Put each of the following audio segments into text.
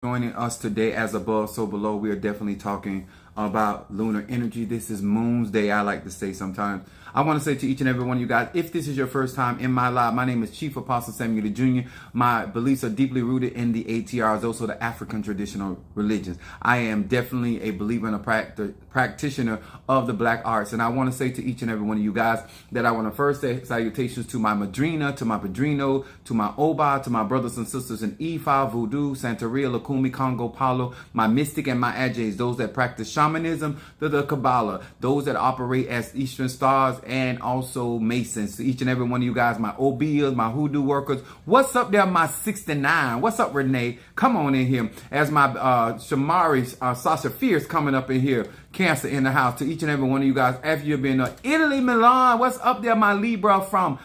Joining us today as above, so below. We are definitely talking about lunar energy. This is Moon's Day, I like to say sometimes. I want to say to each and every one of you guys, if this is your first time in my live, my name is Chief Apostle Samuel Jr. My beliefs are deeply rooted in the ATRs, also the African traditional religions. I am definitely a believer and a practitioner of the black arts. And I want to say to each and every one of you guys that I want to first say salutations to my madrina, to my padrino, to my oba, to my brothers and sisters in Ifa, Voodoo, Santeria, Lukumi, Congo, Palo, my mystic and my ajays, those that practice shamanism, the Kabbalah, those that operate as Eastern stars, and also Masons. To each and every one of you guys, my OBs, my hoodoo workers. What's up there, my 69? What's up, Renee? Come on in here. As my Shamari, Sasha Fierce coming up in here. Cancer in the house. To each and every one of you guys, after you've been Italy, Milan. What's up there, my Libra from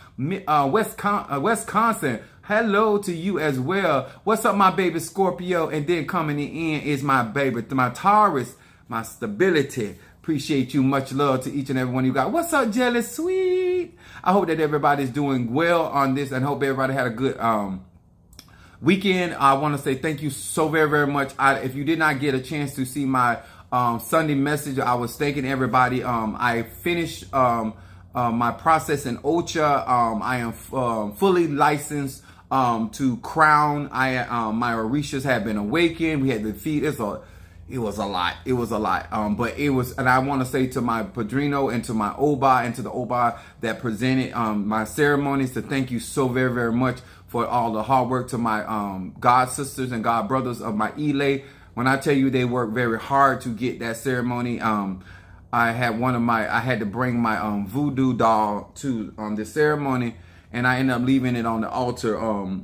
Wisconsin? Hello to you as well. What's up, my baby Scorpio? And then coming in is my baby, my Taurus, my stability. Appreciate you. Much love to each and every one of you guys. What's up, Jealous Sweet? I hope that everybody's doing well on this and hope everybody had a good weekend. I want to say thank you so very, very much. If you did not get a chance to see my Sunday message, I was thanking everybody. I finished my process in OCHA. I am fully licensed to Crown. My Orishas have been awakened. We had to feed. It was a lot. It was a lot. But it was, and I want to say to my Padrino and to my Oba and to the Oba that presented my ceremonies to thank you so very, very much for all the hard work. To my God sisters and God brothers of my Ile. When I tell you they worked very hard to get that ceremony, I had to bring my voodoo doll to the ceremony, and I ended up leaving it on the altar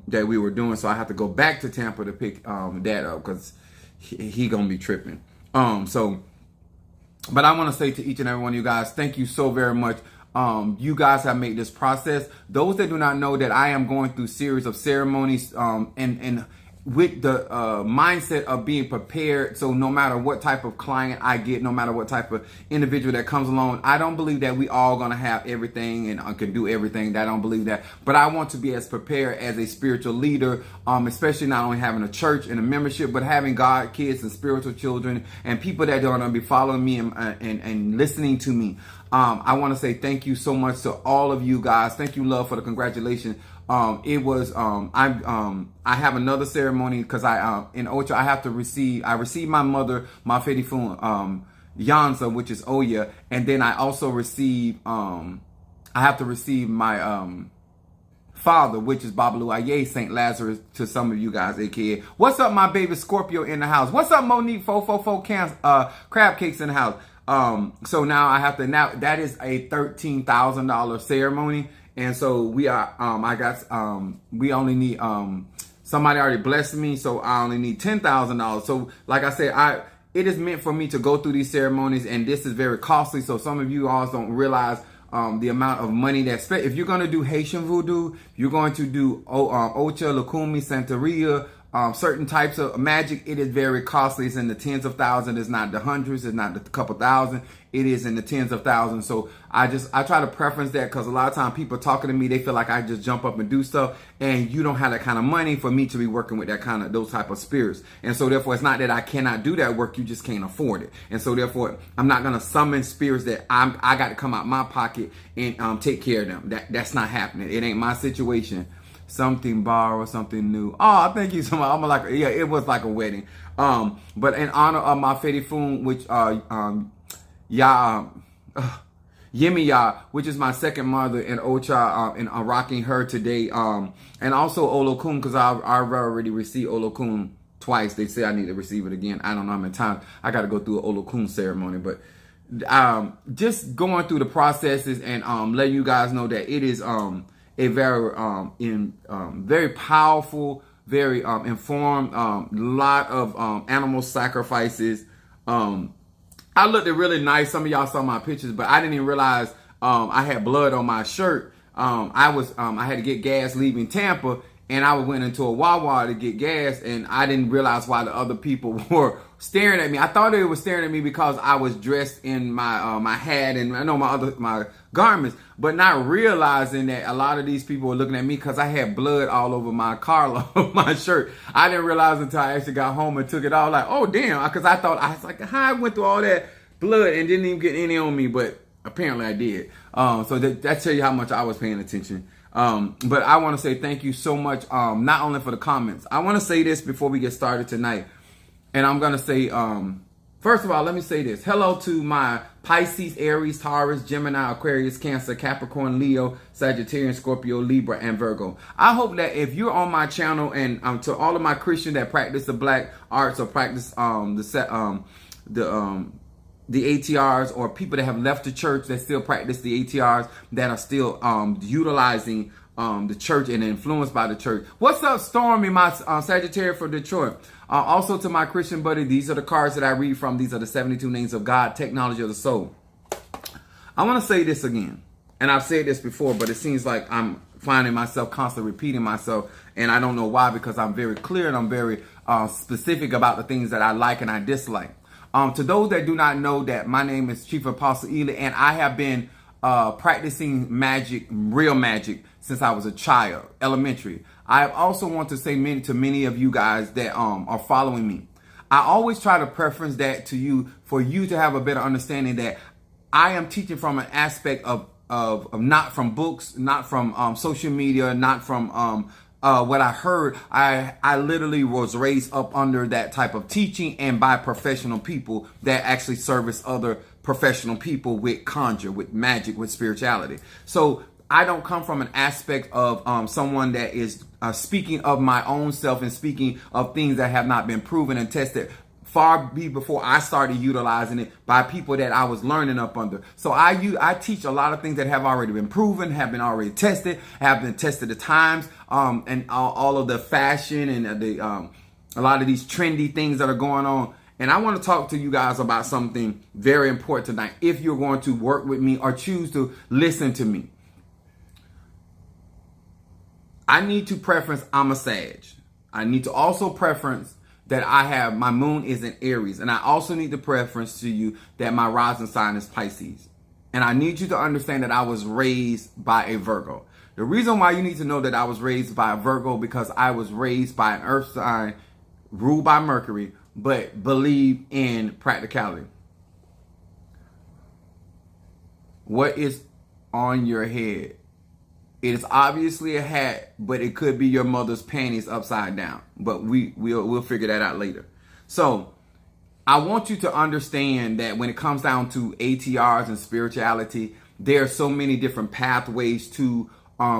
that we were doing. So I have to go back to Tampa to pick that up because he gonna be tripping. But I want to say to each and every one of you guys, thank you so very much. You guys have made this process. Those that do not know that I am going through series of ceremonies, and with the mindset of being prepared. So no matter what type of client I get, no matter what type of individual that comes along, I don't believe that we all gonna have everything and can do everything. I don't believe that. But I want to be as prepared as a spiritual leader, especially not only having a church and a membership, but having God kids and spiritual children and people that are gonna be following me and listening to me. I want to say thank you so much to all of you guys. Thank you, love, for the congratulations. I have another ceremony because in Ocha I received my mother, my Fedifun, Yanza, which is Oya, and then I also I have to receive my father, which is Babalu Aye, St. Lazarus, to some of you guys, aka. What's up, my baby Scorpio in the house? What's up, Monique 444 Crab Cakes in the house? So now that is a $13,000 ceremony. And so we only need, somebody already blessed me. So I only need $10,000. So like I said, it is meant for me to go through these ceremonies, and this is very costly. So some of you all don't realize the amount of money if you're going to do Haitian voodoo, you're going to do Ocha, Lukumi, Santeria, certain types of magic, it is very costly. It's in the tens of thousands. It's not the hundreds. It's not the couple thousand. It is in the tens of thousands. So I try to preference that because a lot of times people talking to me, they feel like I just jump up and do stuff, and you don't have that kind of money for me to be working with those type of spirits. And so therefore, it's not that I cannot do that work. You just can't afford it. And so therefore, I'm not going to summon spirits that I got to come out my pocket and take care of them. That's not happening. It ain't my situation. Something borrow, something new. Oh, thank you so much. I'm like, yeah, it was like a wedding. But in honor of my Fedifun, which Yemiya, which is my second mother in Ocha, and I'm rocking her today. And also Olokun, because I've already received Olokun twice. They say I need to receive it again. I don't know how many times I got to go through an Olokun ceremony, but just going through the processes and letting you guys know that it is a very powerful, very informed, lot of animal sacrifices. I looked really nice. Some of y'all saw my pictures, but I didn't even realize I had blood on my shirt. I had to get gas leaving Tampa, and I went into a Wawa to get gas, and I didn't realize why the other people were staring at me. I thought they were staring at me because I was dressed in my my hat and I know my garments, but not realizing that a lot of these people were looking at me because I had blood all over my collar of my shirt. I didn't realize until I actually got home and took it off. Like, oh damn, because I was like, how I went through all that blood and didn't even get any on me, but apparently I did. So that tells you how much I was paying attention. But I want to say thank you so much, not only for the comments. I want to say this before we get started tonight. And I'm going to say, first of all, let me say this. Hello to my Pisces, Aries, Taurus, Gemini, Aquarius, Cancer, Capricorn, Leo, Sagittarius, Scorpio, Libra, and Virgo. I hope that if you're on my channel, and to all of my Christians that practice the black arts or practice the ATRs, or people that have left the church that still practice the ATRs, that are still utilizing the church and influenced by the church. What's up, Stormy, my Sagittarius for Detroit? Also to my Christian buddy, these are the cards that I read from. These are the 72 names of God, technology of the soul. I want to say this again, and I've said this before, but it seems like I'm finding myself constantly repeating myself, and I don't know why, because I'm very clear and I'm very specific about the things that I like and I dislike. To those that do not know, that my name is Chief Apostle Ely, and I have been practicing magic, real magic, since I was a child, elementary. I also want to say to many of you guys that are following me, I always try to preference that to you for you to have a better understanding that I am teaching from an aspect of not from books, not from social media, not from what I heard. I literally was raised up under that type of teaching and by professional people that actually service other professional people with conjure, with magic, with spirituality. So I don't come from an aspect of someone that is speaking of my own self and speaking of things that have not been proven and tested far before I started utilizing it by people that I was learning up under. So I teach a lot of things that have already been proven, have been already tested, have been tested at times, and all of the fashion and a lot of these trendy things that are going on. And I want to talk to you guys about something very important tonight. If you're going to work with me or choose to listen to me, I need to preference I'm a Sag. I need to also preference that my moon is in Aries. And I also need to preference to you that my rising sign is Pisces. And I need you to understand that I was raised by a Virgo. The reason why you need to know that I was raised by a Virgo, because I was raised by an earth sign ruled by Mercury, but believe in practicality. What is on your head? It is obviously a hat, but it could be your mother's panties upside down. But we'll figure that out later. So I want you to understand that when it comes down to ATRs and spirituality, there are so many different pathways to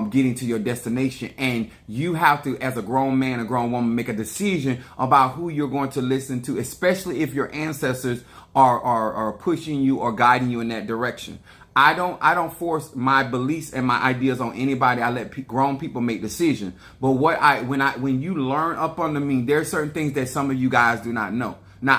getting to your destination, and you have to, as a grown man, a grown woman, make a decision about who you're going to listen to, especially if your ancestors are pushing you or guiding you in that direction. I don't force my beliefs and my ideas on anybody. I let grown people make decisions. But when you learn up under me, there are certain things that some of you guys do not know. Now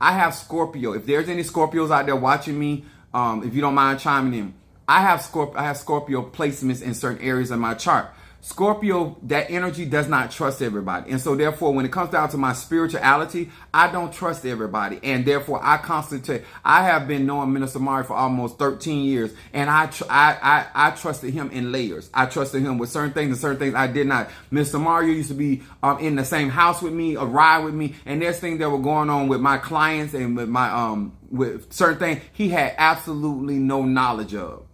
I have Scorpio. If there's any Scorpios out there watching me, if you don't mind chiming in, I have Scorpio placements in certain areas of my chart. Scorpio, that energy does not trust everybody. And so therefore, when it comes down to my spirituality, I don't trust everybody. And therefore, I concentrate. I have been knowing Minister Mari for almost 13 years. And I trusted him in layers. I trusted him with certain things and certain things I did not. Mr. Mario used to be in the same house with me, a ride with me. And there's things that were going on with my clients and with my with certain things he had absolutely no knowledge of.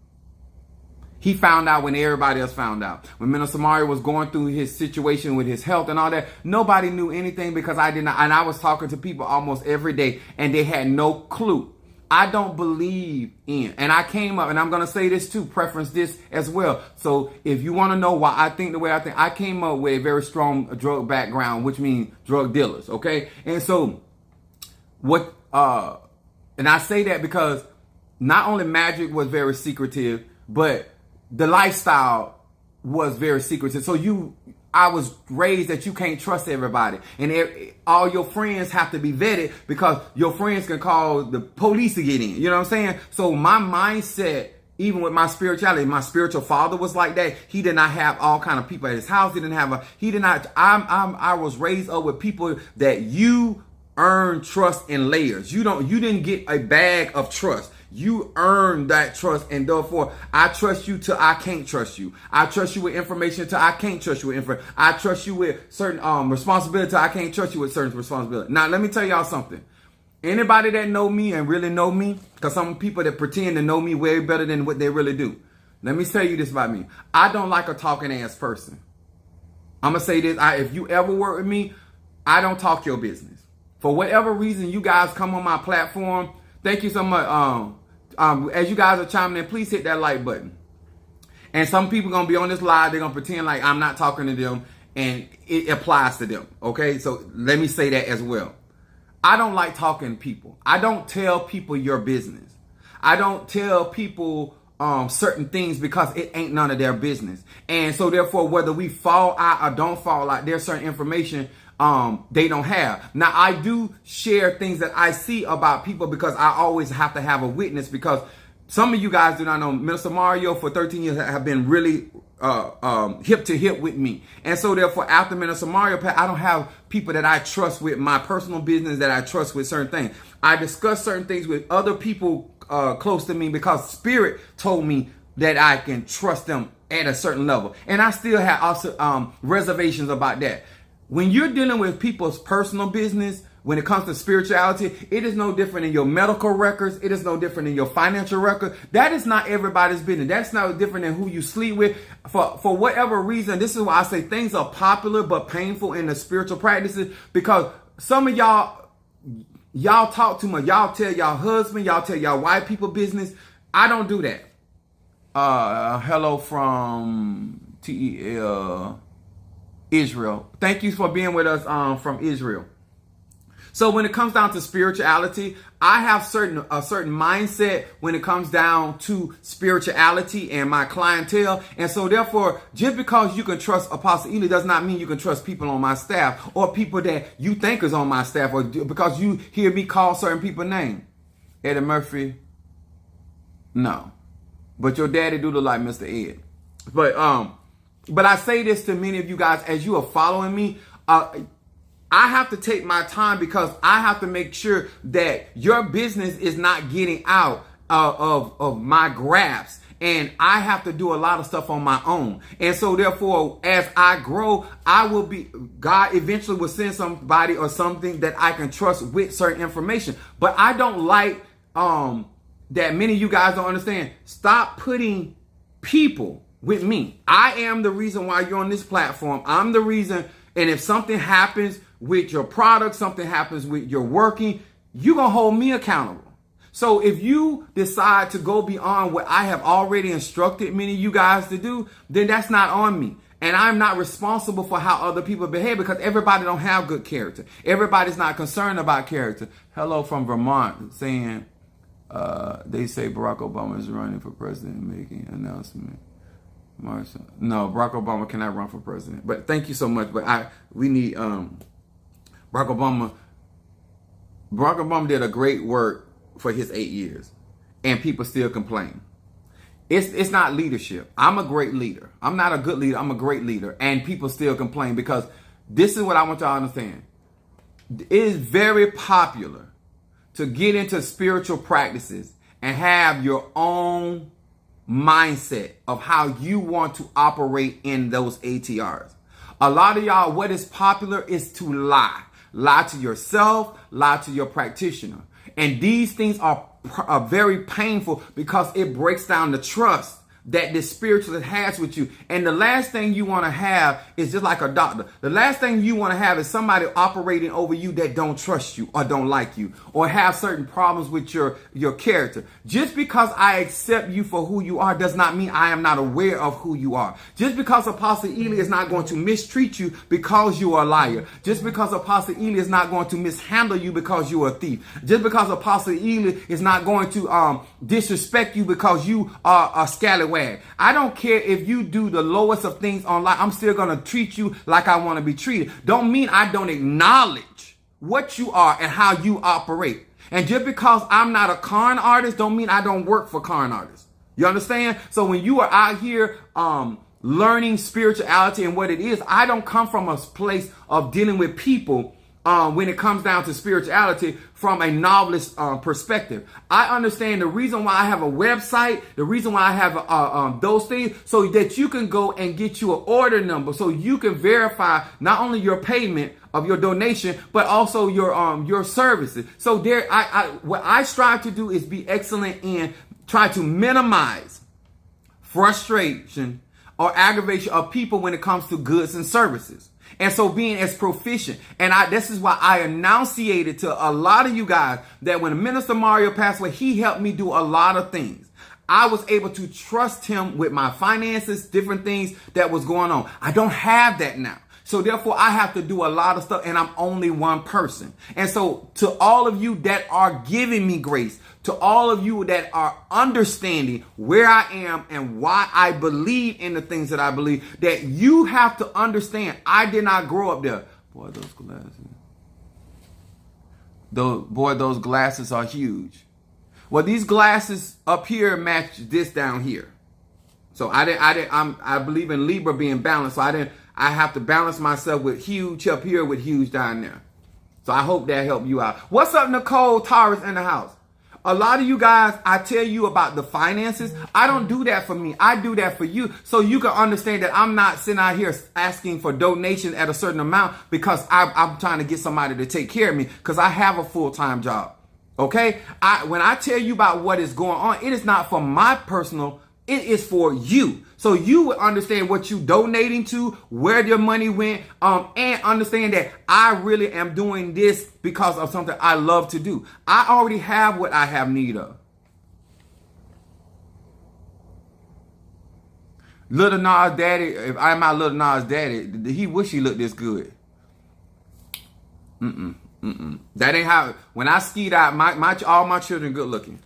He found out when everybody else found out. When Minister Mario was going through his situation with his health and all that, nobody knew anything because I did not. And I was talking to people almost every day and they had no clue. I don't believe in, and I came up, and I'm going to say this too, preference this as well. So if you want to know why I think the way I think, I came up with a very strong drug background, which means drug dealers. Okay. And so and I say that because not only magic was very secretive, but the lifestyle was very secretive. So I was raised that you can't trust everybody. And all your friends have to be vetted because your friends can call the police to get in. You know what I'm saying? So my mindset even with my spirituality, my spiritual father was like that. He did not have all kind of people at his house. I was raised up with people that you earn trust in layers. You didn't get a bag of trust. You earn that trust, and therefore I trust you till I can't trust you. I trust you with information till I can't trust you with information. I trust you with certain responsibility till I can't trust you with certain responsibility. Now let me tell y'all something. Anybody that know me and really know me, because some people that pretend to know me way better than what they really do. Let me tell you this about me. I don't like a talking ass person. I'm going to say this. If you ever work with me, I don't talk your business. For whatever reason, you guys come on my platform. Thank you so much. As you guys are chiming in, please hit that like button. And some people going to be on this live. They're going to pretend like I'm not talking to them and it applies to them. Okay. So let me say that as well. I don't like talking to people. I don't tell people your business. I don't tell people certain things because it ain't none of their business. And so therefore, whether we fall out or don't fall out, there's certain information they don't have. Now, I do share things that I see about people because I always have to have a witness, because some of you guys do not know Minister Mario for 13 years have been really hip to hip with me. And so therefore, after Minister Mario, I don't have people that I trust with my personal business, that I trust with certain things. I discuss certain things with other people close to me because Spirit told me that I can trust them at a certain level. And I still have also reservations about that. When you're dealing with people's personal business, when it comes to spirituality, it is no different in your medical records. It is no different in your financial record. That is not everybody's business. That's not different than who you sleep with. For whatever reason, this is why I say things are popular but painful in the spiritual practices, because some of y'all talk too much. Y'all tell y'all husband, y'all tell y'all white people business. I don't do that. Hello from TEL Israel. Thank you for being with us from Israel. So when it comes down to spirituality, I have a certain mindset when it comes down to spirituality and my clientele. And so therefore, just because you can trust Apostle Ely does not mean you can trust people on my staff or people that you think is on my staff, or because you hear me call certain people names. Eddie Murphy, no. But your daddy do look like Mr. Ed. But I say this to many of you guys as you are following me. I have to take my time because I have to make sure that your business is not getting out of my grasp. And I have to do a lot of stuff on my own. And so therefore, as I grow, God eventually will send somebody or something that I can trust with certain information. But I don't like that many of you guys don't understand. Stop putting people with me. I am the reason why you're on this platform. I'm the reason. And if something happens with your product, something happens with your working, you're going to hold me accountable. So if you decide to go beyond what I have already instructed many of you guys to do, then that's not on me. And I'm not responsible for how other people behave, because everybody don't have good character. Everybody's not concerned about character. Hello from Vermont saying, they say Barack Obama is running for president, making an announcement. Marshall. No, Barack Obama cannot run for president. But thank you so much. But we need Barack Obama. Barack Obama did a great work for his 8 years, and people still complain. It's not leadership. I'm a great leader. I'm not a good leader. I'm a great leader, and people still complain, because this is what I want y'all to understand. It is very popular to get into spiritual practices and have your own mindset of how you want to operate in those ATRs. A lot of y'all, what is popular is to lie. Lie to yourself, lie to your practitioner. And these things are very painful, because it breaks down the trust that the spiritualist has with you. And the last thing you want to have is just like a doctor. The last thing you want to have is somebody operating over you that don't trust you or don't like you or have certain problems with your character. Just because I accept you for who you are does not mean I am not aware of who you are. Just because Apostle Ely is not going to mistreat you because you are a liar. Just because Apostle Ely is not going to mishandle you because you are a thief. Just because Apostle Ely is not going to disrespect you because you are a scallywag. I don't care if you do the lowest of things online. I'm still going to treat you like I want to be treated. Don't mean I don't acknowledge what you are and how you operate. And just because I'm not a con artist don't mean I don't work for con artists. You understand? So when you are out here learning spirituality and what it is, I don't come from a place of dealing with people when it comes down to spirituality from a novelist perspective. I understand the reason why I have a website, the reason why I have those things, so that you can go and get you an order number, so you can verify not only your payment of your donation, but also your services. So there, what I strive to do is be excellent in try to minimize frustration or aggravation of people when it comes to goods and services. And so being as proficient, and this is why I enunciated to a lot of you guys that when Minister Mario passed away, he helped me do a lot of things. I was able to trust him with my finances, different things that was going on. I don't have that now. So therefore, I have to do a lot of stuff, and I'm only one person. And so to all of you that are giving me grace, to all of you that are understanding where I am and why I believe in the things that I believe, that you have to understand, I did not grow up there. Boy, those glasses. Those glasses are huge. Well, these glasses up here match this down here. So I believe in Libra being balanced. So I have to balance myself with huge up here with huge down there. So I hope that helped you out. What's up, Nicole Taurus in the house? A lot of you guys, I tell you about the finances. I don't do that for me. I do that for you. So you can understand that I'm not sitting out here asking for donations at a certain amount because I'm trying to get somebody to take care of me because I have a full-time job. Okay? When I tell you about what is going on, it is not for my personal, it is for you. So you would understand what you donating to, where your money went, and understand that I really am doing this because of something I love to do. I already have what I have need of. Little Nas daddy, if I'm my Little Nas daddy, he wish he looked this good. That ain't how, when I skied out, all my children good looking.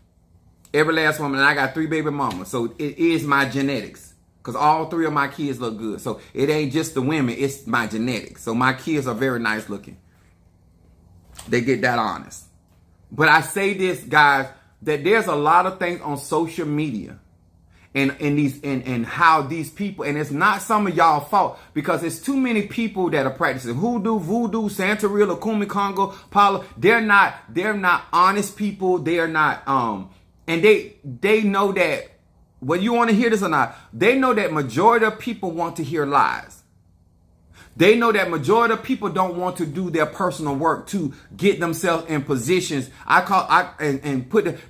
Every last woman, and I got 3 baby mamas. So it is my genetics. Because all 3 of my kids look good. So it ain't just the women, it's my genetics. So my kids are very nice looking. They get that honest. But I say this, guys, that there's a lot of things on social media and how these people, and it's not some of y'all fault, because it's too many people that are practicing hoodoo, voodoo, Santeria, Lakumi, Congo, Paula. They're not honest people. They are not, and they know that, whether you want to hear this or not, they know that majority of people want to hear lies. They know that majority of people don't want to do their personal work to get themselves in positions.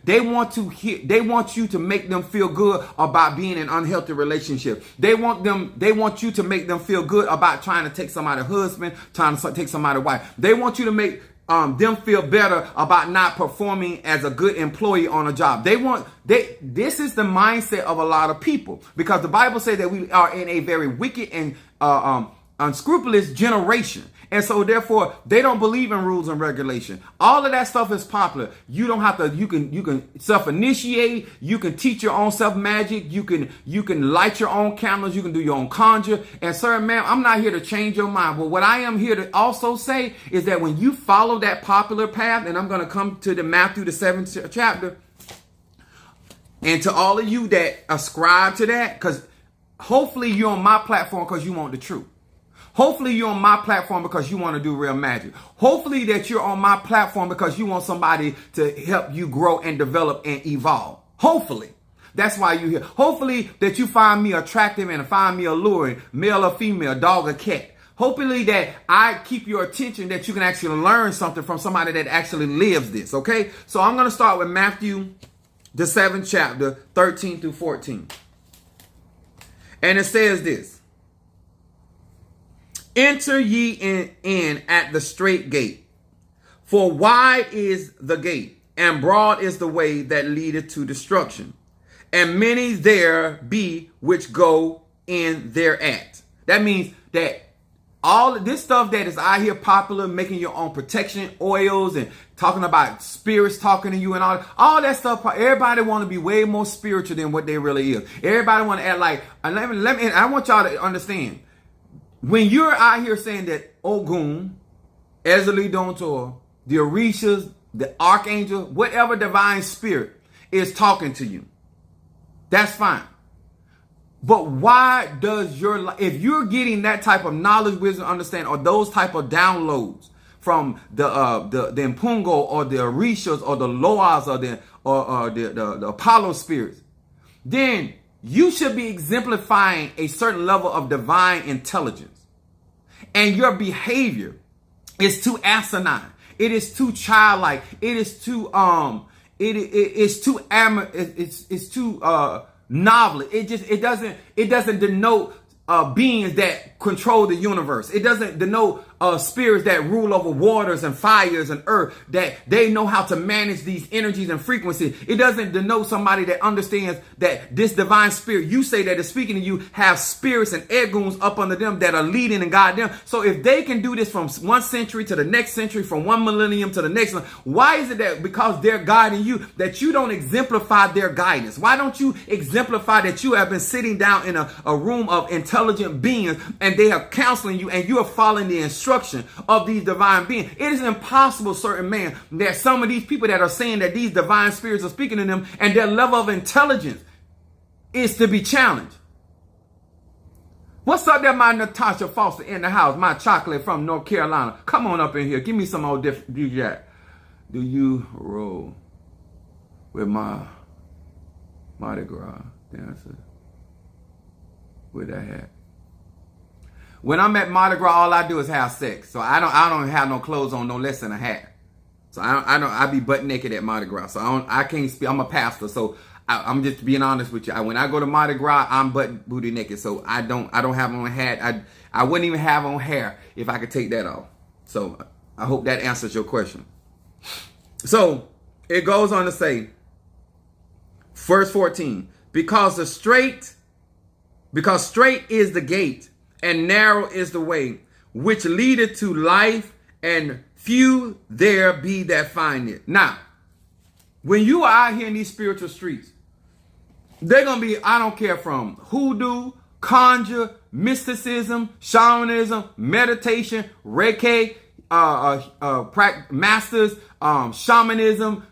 They want you to make them feel good about being in an unhealthy relationship. They want you to make them feel good about trying to take somebody's husband, trying to take somebody's wife. They want you to make them feel better about not performing as a good employee on a job. This is the mindset of a lot of people, because the Bible says that we are in a very wicked and unscrupulous generation. And so therefore they don't believe in rules and regulation. All of that stuff is popular. You don't have to, you can self-initiate, you can teach your own self-magic, you can light your own candles, you can do your own conjure. And sir, ma'am, I'm not here to change your mind. But what I am here to also say is that when you follow that popular path, and I'm going to come to the Matthew, the 7th chapter, and to all of you that ascribe to that, because hopefully you're on my platform because you want the truth. Hopefully you're on my platform because you want to do real magic. Hopefully that you're on my platform because you want somebody to help you grow and develop and evolve. Hopefully. That's why you're here. Hopefully that you find me attractive and find me alluring, male or female, dog or cat. Hopefully that I keep your attention, that you can actually learn something from somebody that actually lives this, okay? So I'm going to start with Matthew, the 7th chapter, 13 through 14. And it says this. Enter ye in at the straight gate, for wide is the gate, and broad is the way that leadeth to destruction, and many there be which go in thereat. That means that all of this stuff that is out here popular, making your own protection oils and talking about spirits talking to you and all that stuff, everybody want to be way more spiritual than what they really is. Everybody want to act like, I want y'all to understand. When you're out here saying that Ogun, Ezeli Dontor, the Orishas, the Archangel, whatever divine spirit is talking to you, That's fine. But why does if you're getting that type of knowledge, wisdom, understanding, or those type of downloads from the Mpungo or the Orishas or the Loas or the Apollo spirits, then you should be exemplifying a certain level of divine intelligence. And your behavior is too asinine. It is too childlike. It is too it's too novel. It doesn't denote beings that control the universe. It doesn't denote spirits that rule over waters and fires and earth, that they know how to manage these energies and frequencies. It doesn't denote somebody that understands that this divine spirit you say that is speaking to you have spirits and egoons up under them that are leading and guiding them. So if they can do this from one century to the next century, from one millennium to the next one, why is it that because they're guiding you that you don't exemplify their guidance? Why don't you exemplify that you have been sitting down in a room of intelligent beings and they are counseling you and you are following the instruction of these divine beings? It is impossible, certain man, that some of these people that are saying that these divine spirits are speaking to them and their level of intelligence is to be challenged. What's up there, my Natasha Foster in the house, my chocolate from North Carolina? Come on up in here. Give me some old Jack. Do you roll with my Mardi Gras dancer with that hat? When I'm at Mardi Gras, all I do is have sex. So I don't have no clothes on, no less than a hat. So I be butt naked at Mardi Gras. So I can't speak. I'm a pastor, so I'm just being honest with you. When I go to Mardi Gras, I'm butt booty naked. So I don't have on a hat. I wouldn't even have on hair if I could take that off. So I hope that answers your question. So it goes on to say, verse 14, because straight is the gate, and narrow is the way which leadeth to life, and few there be that find it. Now, when you are out here in these spiritual streets, they're going to be, I don't care, from hoodoo, conjure, mysticism, shamanism, meditation, Reiki, masters, shamanism,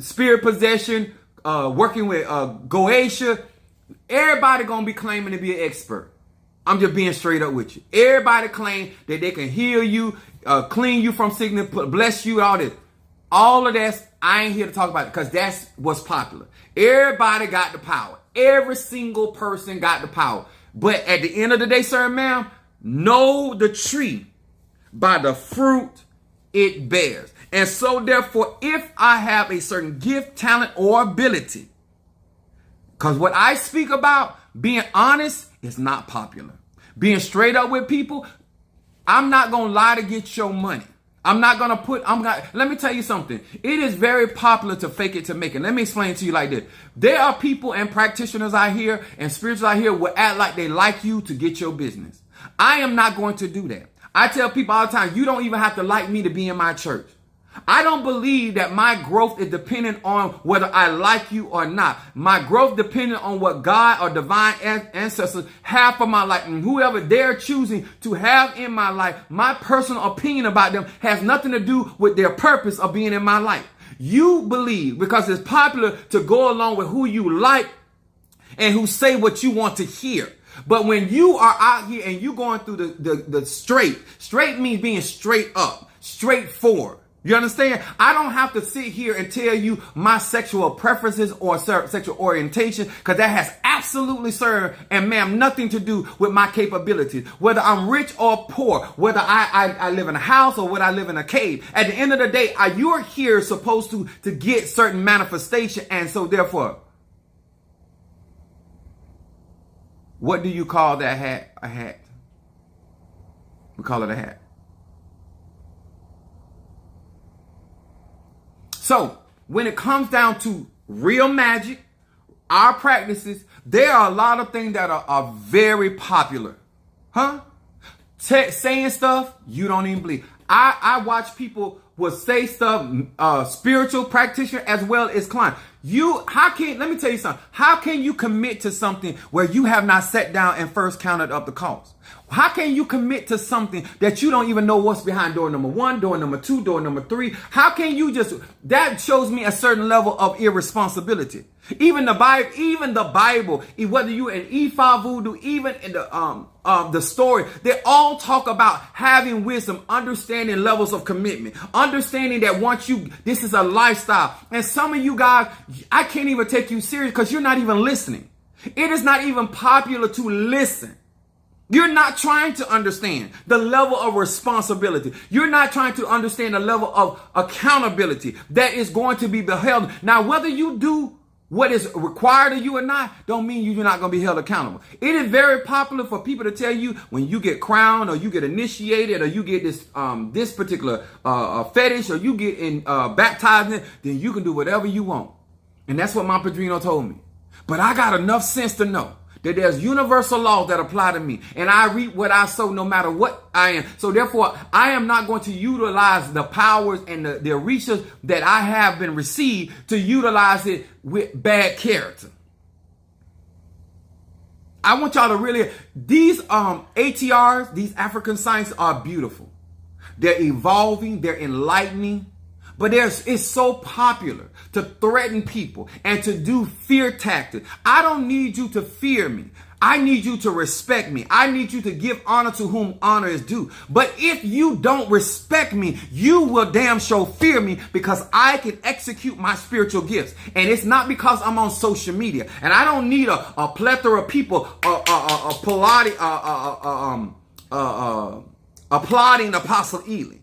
spirit possession, working with Goetia. Everybody going to be claiming to be an expert. I'm just being straight up with you. Everybody claim that they can heal you, clean you from sickness, bless you, all this. All of that, I ain't here to talk about it because that's what's popular. Everybody got the power. Every single person got the power. But at the end of the day, sir and ma'am, know the tree by the fruit it bears. And so therefore, if I have a certain gift, talent, or ability, because what I speak about, being honest, is not popular. Being straight up with people, I'm not going to lie to get your money. Let me tell you something. It is very popular to fake it to make it. Let me explain to you like this. There are people and practitioners out here and spirituals out here will act like they like you to get your business. I am not going to do that. I tell people all the time, you don't even have to like me to be in my church. I don't believe that my growth is dependent on whether I like you or not. My growth dependent on what God or divine ancestors have for my life. And whoever they're choosing to have in my life, my personal opinion about them has nothing to do with their purpose of being in my life. You believe because it's popular to go along with who you like and who say what you want to hear. But when you are out here and you going through the straight means being straight up, straightforward. You understand? I don't have to sit here and tell you my sexual preferences or sexual orientation because that has absolutely, sir and ma'am, nothing to do with my capabilities. Whether I'm rich or poor, whether I live in a house or whether I live in a cave. At the end of the day, you're here supposed to get certain manifestation. And so therefore, what do you call that hat? A hat. We call it a hat. So when it comes down to real magic, our practices, there are a lot of things that are very popular. Saying stuff you don't even believe. I watch people will say stuff, spiritual practitioner as well as client. let me tell you something. How can you commit to something where you have not sat down and first counted up the cost? How can you commit to something that you don't even know what's behind door number 1, door number 2, door number 3? How can you that shows me a certain level of irresponsibility. Even the Bible, whether you in Ifa voodoo, even in the story, they all talk about having wisdom, understanding levels of commitment, understanding that this is a lifestyle. And some of you guys, I can't even take you serious because you're not even listening. It is not even popular to listen. You're not trying to understand the level of responsibility. You're not trying to understand the level of accountability that is going to be beheld. Now, whether you do what is required of you or not, don't mean you're not going to be held accountable. It is very popular for people to tell you when you get crowned or you get initiated or you get this particular fetish or you get baptized in, then you can do whatever you want. And that's what my padrino told me. But I got enough sense to know that there's universal laws that apply to me. And I reap what I sow no matter what I am. So therefore, I am not going to utilize the powers and the reaches that I have been received to utilize it with bad character. I want y'all to really, these ATRs, these African sciences are beautiful. They're evolving, they're enlightening. But it's so popular to threaten people and to do fear tactics. I don't need you to fear me. I need you to respect me. I need you to give honor to whom honor is due. But if you don't respect me, you will damn sure fear me because I can execute my spiritual gifts. And it's not because I'm on social media. And I don't need a plethora of people applauding Apostle Ely.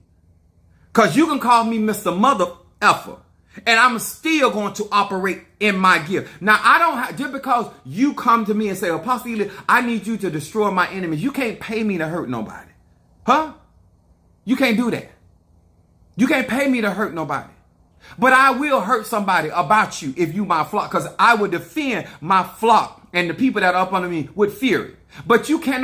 Because you can call me Mr. Mother Effer, and I'm still going to operate in my gift. Now, I don't have, just because you come to me and say, Apostle Ely, I need you to destroy my enemies. You can't pay me to hurt nobody. Huh? You can't do that. You can't pay me to hurt nobody. But I will hurt somebody about you if you my flock, because I would defend my flock and the people that are up under me with fury. But you can't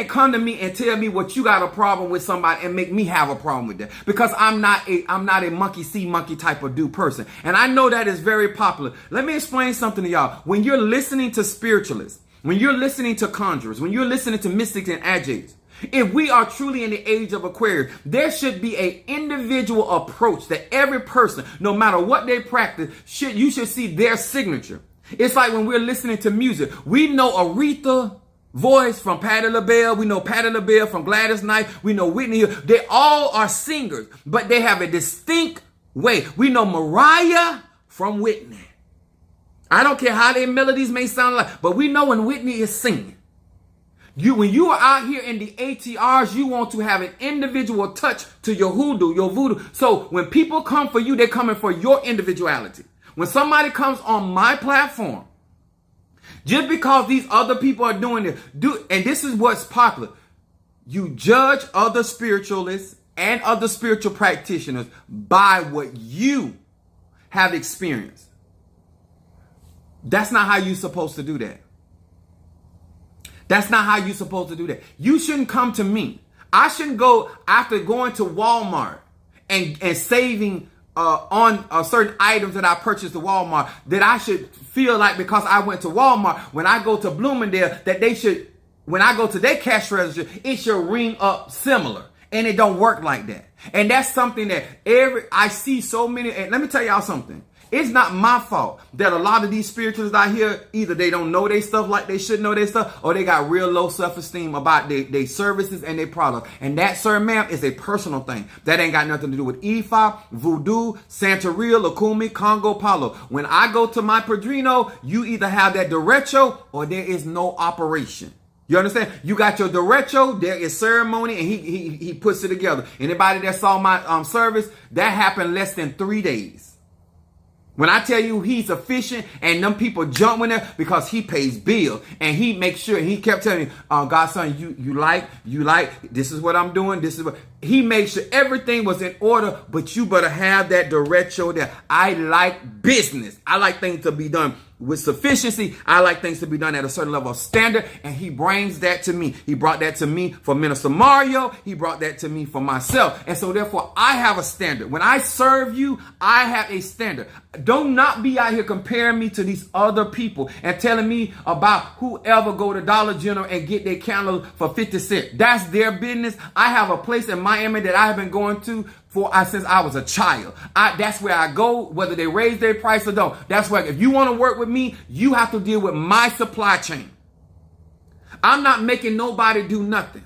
come to me and tell me what you got a problem with somebody and make me have a problem with that, because I'm not a monkey see monkey type of dude person. And I know that is very popular. Let me explain something to y'all. When you're listening to spiritualists, when you're listening to conjurers, when you're listening to mystics and agitators, if we are truly in the age of Aquarius, there should be an individual approach that every person, no matter what they practice, you should see their signature. It's like when we're listening to music. We know Aretha voice from Patti LaBelle. We know Patti LaBelle from Gladys Knight. We know Whitney Houston. They all are singers, but they have a distinct way. We know Mariah from Whitney. I don't care how their melodies may sound like, but we know when Whitney is singing. When you are out here in the ATRs, you want to have an individual touch to your hoodoo, your voodoo. So when people come for you, they're coming for your individuality. When somebody comes on my platform, just because these other people are doing it, and this is what's popular, you judge other spiritualists and other spiritual practitioners by what you have experienced. That's not how you're supposed to do that. That's not how you're supposed to do that. You shouldn't come to me. I shouldn't go after going to Walmart and saving on certain items that I purchased at Walmart, that I should feel like because I went to Walmart, when I go to Bloomingdale, that they should, when I go to their cash register, it should ring up similar. And it don't work like that. And that's something that I see so many, and let me tell y'all something. It's not my fault that a lot of these spiritualists out here, either they don't know their stuff like they should know their stuff, or they got real low self-esteem about their services and their products. And that, sir, ma'am, is a personal thing. That ain't got nothing to do with Ifa, Voodoo, Santeria, Lukumi, Congo, Palo. When I go to my Padrino, you either have that derecho or there is no operation. You understand? You got your derecho, there is ceremony, and he puts it together. Anybody that saw my service, that happened less than 3 days. When I tell you he's efficient and them people jump with him because he pays bills and he makes sure, he kept telling me, Godson, you like, this is what I'm doing. This is what, he made sure everything was in order, but you better have that derecho there. I like business. I like things to be done with sufficiency. I like things to be done at a certain level of standard, and he brings that to me. He brought that to me for Minister Mario. He brought that to me for myself. And so therefore, I have a standard. When I serve you, I have a standard. Do not be out here comparing me to these other people and telling me about whoever go to Dollar General and get their candle for 50 cents. That's their business. I have a place in Miami that I have been going to since I was a child. That's where I go, whether they raise their price or don't. That's where, if you want to work with me, you have to deal with my supply chain. I'm not making nobody do nothing.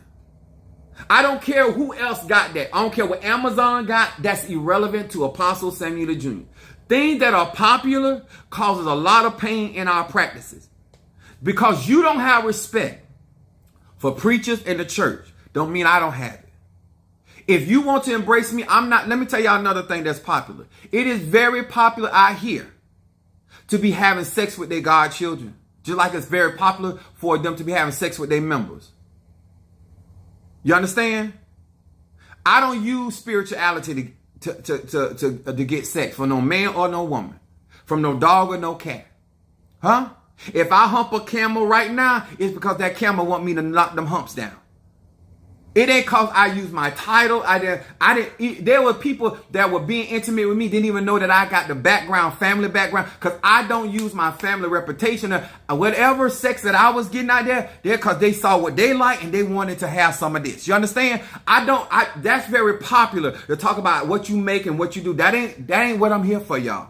I don't care who else got that. I don't care what Amazon got. That's irrelevant to Apostle Samuel Jr. Things that are popular causes a lot of pain in our practices. Because you don't have respect for preachers in the church, don't mean I don't have it. If you want to embrace me, let me tell y'all another thing that's popular. It is very popular out here to be having sex with their godchildren. Just like it's very popular for them to be having sex with their members. You understand? I don't use spirituality to get sex from no man or no woman. From no dog or no cat. Huh? If I hump a camel right now, it's because that camel want me to knock them humps down. It ain't cause I use my title. There were people that were being intimate with me, didn't even know that I got the family background, because I don't use my family reputation or whatever sex that I was getting out there because they saw what they like and they wanted to have some of this. You understand? That's very popular to talk about what you make and what you do. That ain't what I'm here for, y'all.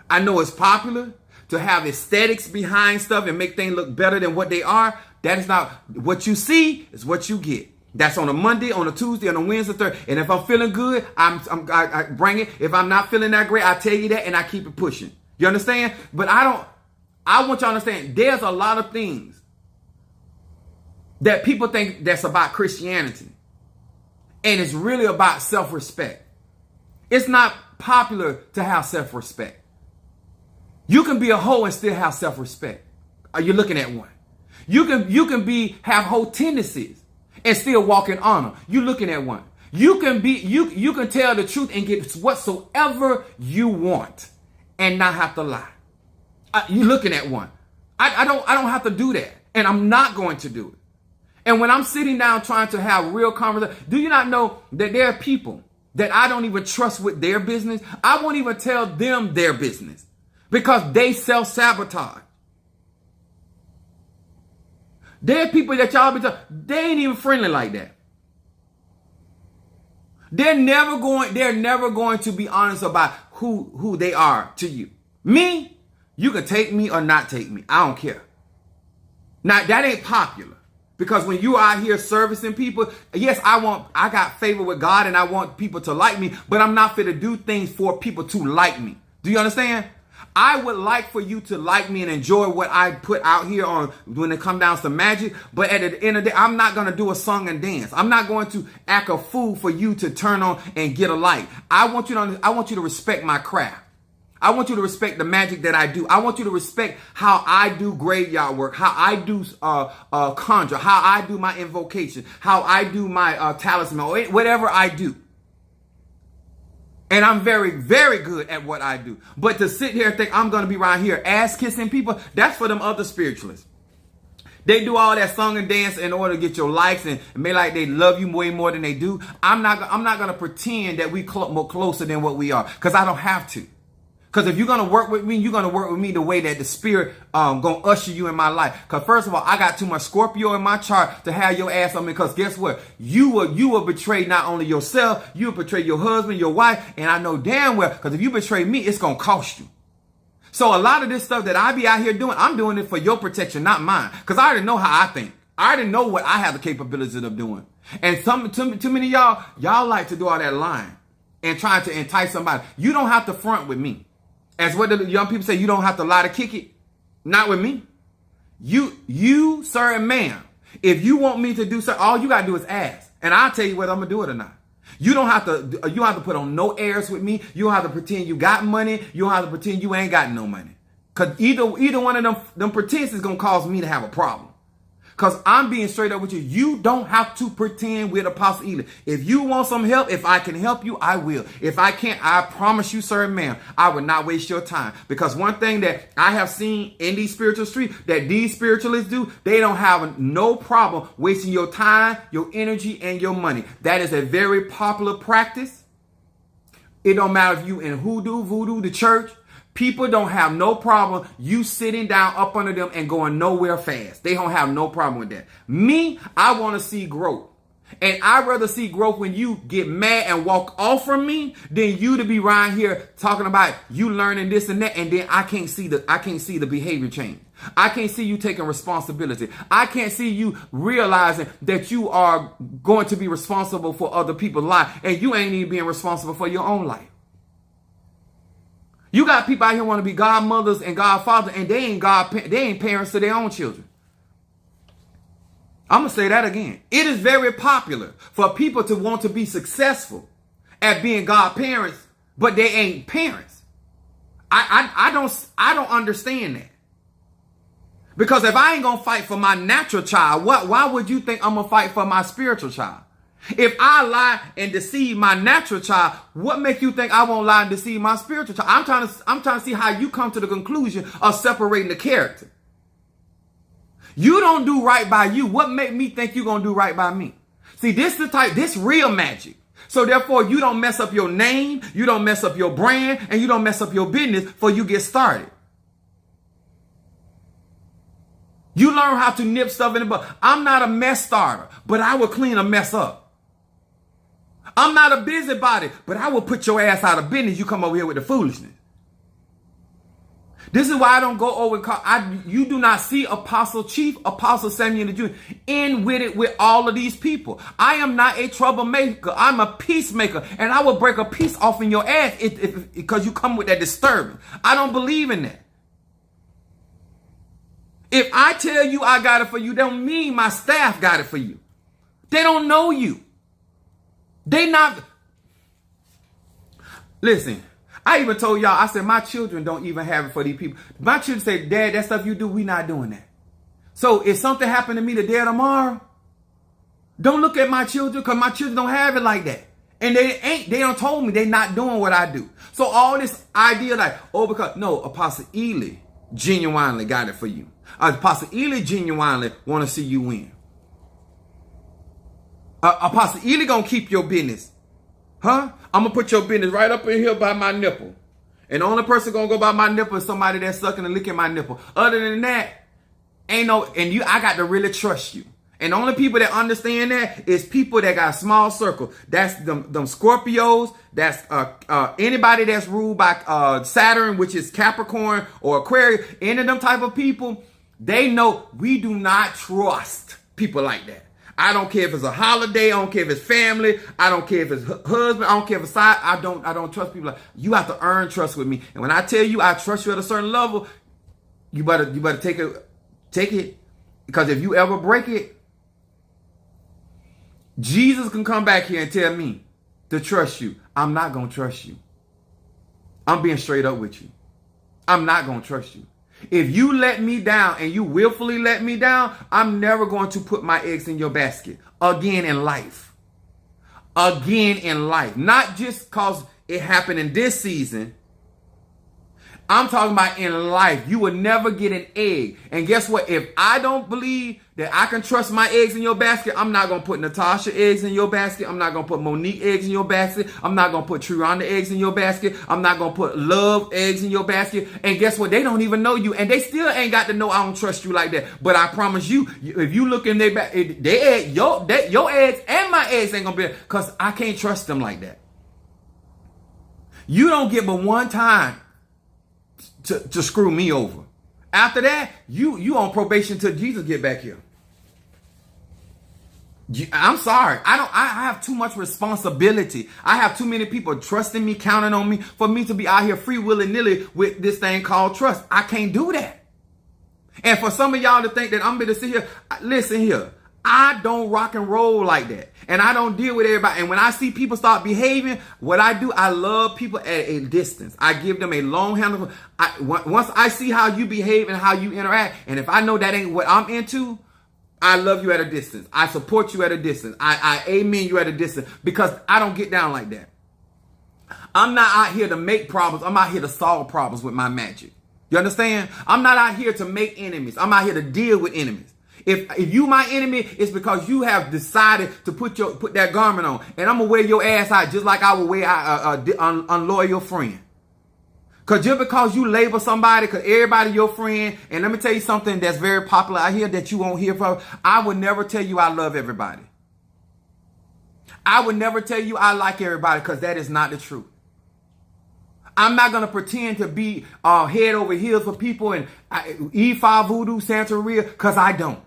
I know it's popular to have aesthetics behind stuff and make things look better than what they are. That is not what you see, is what you get. That's on a Monday, on a Tuesday, on a Wednesday, Thursday. And if I'm feeling good, I bring it. If I'm not feeling that great, I tell you that and I keep it pushing. You understand? But I want you to understand, there's a lot of things that people think that's about Christianity. And it's really about self-respect. It's not popular to have self-respect. You can be a hoe and still have self-respect. Are you looking at one? You can have hoe tendencies and still walk in honor. You looking at one. You can tell the truth and get whatsoever you want and not have to lie. You looking at one. I don't have to do that, and I'm not going to do it. And when I'm sitting down trying to have real conversation, do you not know that there are people that I don't even trust with their business? I won't even tell them their business because they self-sabotage. There are people that y'all be talking, they ain't even friendly like that. They're never going to be honest about who they are to you. Me, you can take me or not take me. I don't care. Now, that ain't popular. Because when you are out here servicing people, yes, I got favor with God and I want people to like me, but I'm not fit to do things for people to like me. Do you understand? I would like for you to like me and enjoy what I put out here on when it comes down to magic. But at the end of the day, I'm not going to do a song and dance. I'm not going to act a fool for you to turn on and get a like. I want you to respect my craft. I want you to respect the magic that I do. I want you to respect how I do graveyard work, how I do conjure, how I do my invocation, how I do my talisman, or whatever I do. And I'm very, very good at what I do. But to sit here and think I'm going to be around here ass kissing people, that's for them other spiritualists. They do all that song and dance in order to get your likes and make like they love you way more than they do. I'm not going to pretend that we more closer than what we are, because I don't have to. Because if you're going to work with me, you're going to work with me the way that the Spirit going to usher you in my life. Because first of all, I got too much Scorpio in my chart to have your ass on me. Because guess what? You will betray not only yourself, you will betray your husband, your wife. And I know damn well, because if you betray me, it's going to cost you. So a lot of this stuff that I be out here doing, I'm doing it for your protection, not mine. Because I already know how I think. I already know what I have the capabilities of doing. And too many of y'all like to do all that lying and trying to entice somebody. You don't have to front with me. As what the young people say, you don't have to lie to kick it. Not with me. You, sir and ma'am, if you want me to do something, all you got to do is ask. And I'll tell you whether I'm going to do it or not. You don't have to put on no airs with me. You don't have to pretend you got money. You don't have to pretend you ain't got no money. Because either one of them pretenses is going to cause me to have a problem. Because I'm being straight up with you. You don't have to pretend with Apostle Ely. If you want some help, if I can help you, I will. If I can't, I promise you, sir and ma'am, I will not waste your time. Because one thing that I have seen in these spiritual streets that these spiritualists do, they don't have no problem wasting your time, your energy, and your money. That is a very popular practice. It don't matter if you in hoodoo, voodoo, the church. People don't have no problem you sitting down up under them and going nowhere fast. They don't have no problem with that. Me, I want to see growth. And I'd rather see growth when you get mad and walk off from me than you to be around here talking about you learning this and that, and then I can't see the behavior change. I can't see you taking responsibility. I can't see you realizing that you are going to be responsible for other people's lives, and you ain't even being responsible for your own life. You got people out here want to be godmothers and godfathers, and they ain't parents to their own children. I'm going to say that again. It is very popular for people to want to be successful at being godparents, but they ain't parents. I don't understand that. Because if I ain't going to fight for my natural child, why would you think I'm going to fight for my spiritual child? If I lie and deceive my natural child, what make you think I won't lie and deceive my spiritual child? I'm trying to see how you come to the conclusion of separating the character. You don't do right by you. What make me think you're going to do right by me? See, this real magic. So therefore, you don't mess up your name, you don't mess up your brand, and you don't mess up your business before you get started. You learn how to nip stuff in the bud. I'm not a mess starter, but I will clean a mess up. I'm not a busybody, but I will put your ass out of business. You come over here with the foolishness. This is why I don't go over. You do not see Chief Apostle Samuel Jr. in with it with all of these people. I am not a troublemaker. I'm a peacemaker, and I will break a piece off in your ass because you come with that disturbance. I don't believe in that. If I tell you I got it for you, don't mean my staff got it for you. They don't know you. They not. Listen, I even told y'all, I said, my children don't even have it for these people. My children say, Dad, that stuff you do, we not doing that. So if something happened to me today or tomorrow, don't look at my children because my children don't have it like that. And they don't told me they not doing what I do. So all this idea like, no, Apostle Ely genuinely got it for you. Apostle Ely genuinely want to see you win. Apostle Ely gonna keep your business. Huh? I'm gonna put your business right up in here by my nipple. And the only person gonna go by my nipple is somebody that's sucking and licking my nipple. Other than that, I got to really trust you. And the only people that understand that is people that got a small circle. That's them Scorpios. That's anybody that's ruled by Saturn, which is Capricorn or Aquarius. Any of them type of people, they know we do not trust people like that. I don't care if it's a holiday. I don't care if it's family. I don't care if it's husband. I don't care if it's side. I don't trust people. You have to earn trust with me. And when I tell you I trust you at a certain level, you better take it. Because if you ever break it, Jesus can come back here and tell me to trust you. I'm not going to trust you. I'm being straight up with you. I'm not going to trust you. If you let me down and you willfully let me down, I'm never going to put my eggs in your basket again in life. Again in life. Not just because it happened in this season. I'm talking about in life. You will never get an egg. And guess what? If I don't believe that I can trust my eggs in your basket, I'm not going to put Natasha eggs in your basket. I'm not going to put Monique eggs in your basket. I'm not going to put Trironda eggs in your basket. I'm not going to put Love eggs in your basket. And guess what? They don't even know you. And they still ain't got to know I don't trust you like that. But I promise you, if you look in their back, your eggs and my eggs ain't going to be, because I can't trust them like that. You don't get but one time to screw me over. After that, you on probation till Jesus get back here. I'm sorry. I have too much responsibility. I have too many people trusting me, counting on me for me to be out here free willy-nilly with this thing called trust. I can't do that. And for some of y'all to think that I'm going to sit here, listen here. I don't rock and roll like that. And I don't deal with everybody. And when I see people start behaving, what I do, I love people at a distance. I give them a long handle. Once I see how you behave and how you interact, and if I know that ain't what I'm into, I love you at a distance. I support you at a distance. I amen you at a distance because I don't get down like that. I'm not out here to make problems. I'm out here to solve problems with my magic. You understand? I'm not out here to make enemies. I'm out here to deal with enemies. If you my enemy, it's because you have decided to put that garment on, and I'm gonna wear your ass out just like I would wear out unloyal friend. Cause just because you label somebody, cause everybody your friend, and let me tell you something that's very popular out here that you won't hear from. I would never tell you I love everybody. I would never tell you I like everybody, cause that is not the truth. I'm not going to pretend to be head over heels for people and E5 Voodoo, Santeria, because I don't.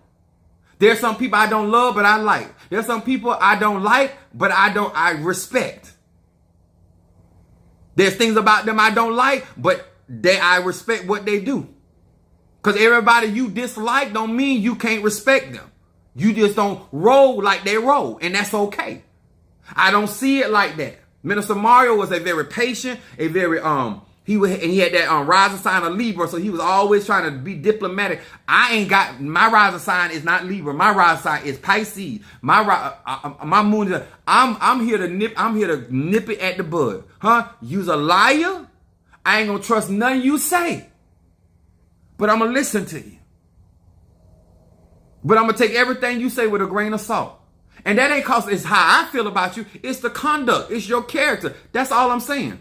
There's some people I don't love, but I like. There's some people I don't like, but I respect. There's things about them I don't like, but I respect what they do. Because everybody you dislike don't mean you can't respect them. You just don't roll like they roll, and that's okay. I don't see it like that. Minister Mario was a very patient, he had that rising sign of Libra, so he was always trying to be diplomatic. My rising sign is not Libra. My rising sign is Pisces. My moon is I'm here to nip it at the bud. You's a liar. I ain't gonna trust nothing you say. But I'm gonna listen to you. But I'm gonna take everything you say with a grain of salt. And that ain't cause it's how I feel about you. It's the conduct. It's your character. That's all I'm saying.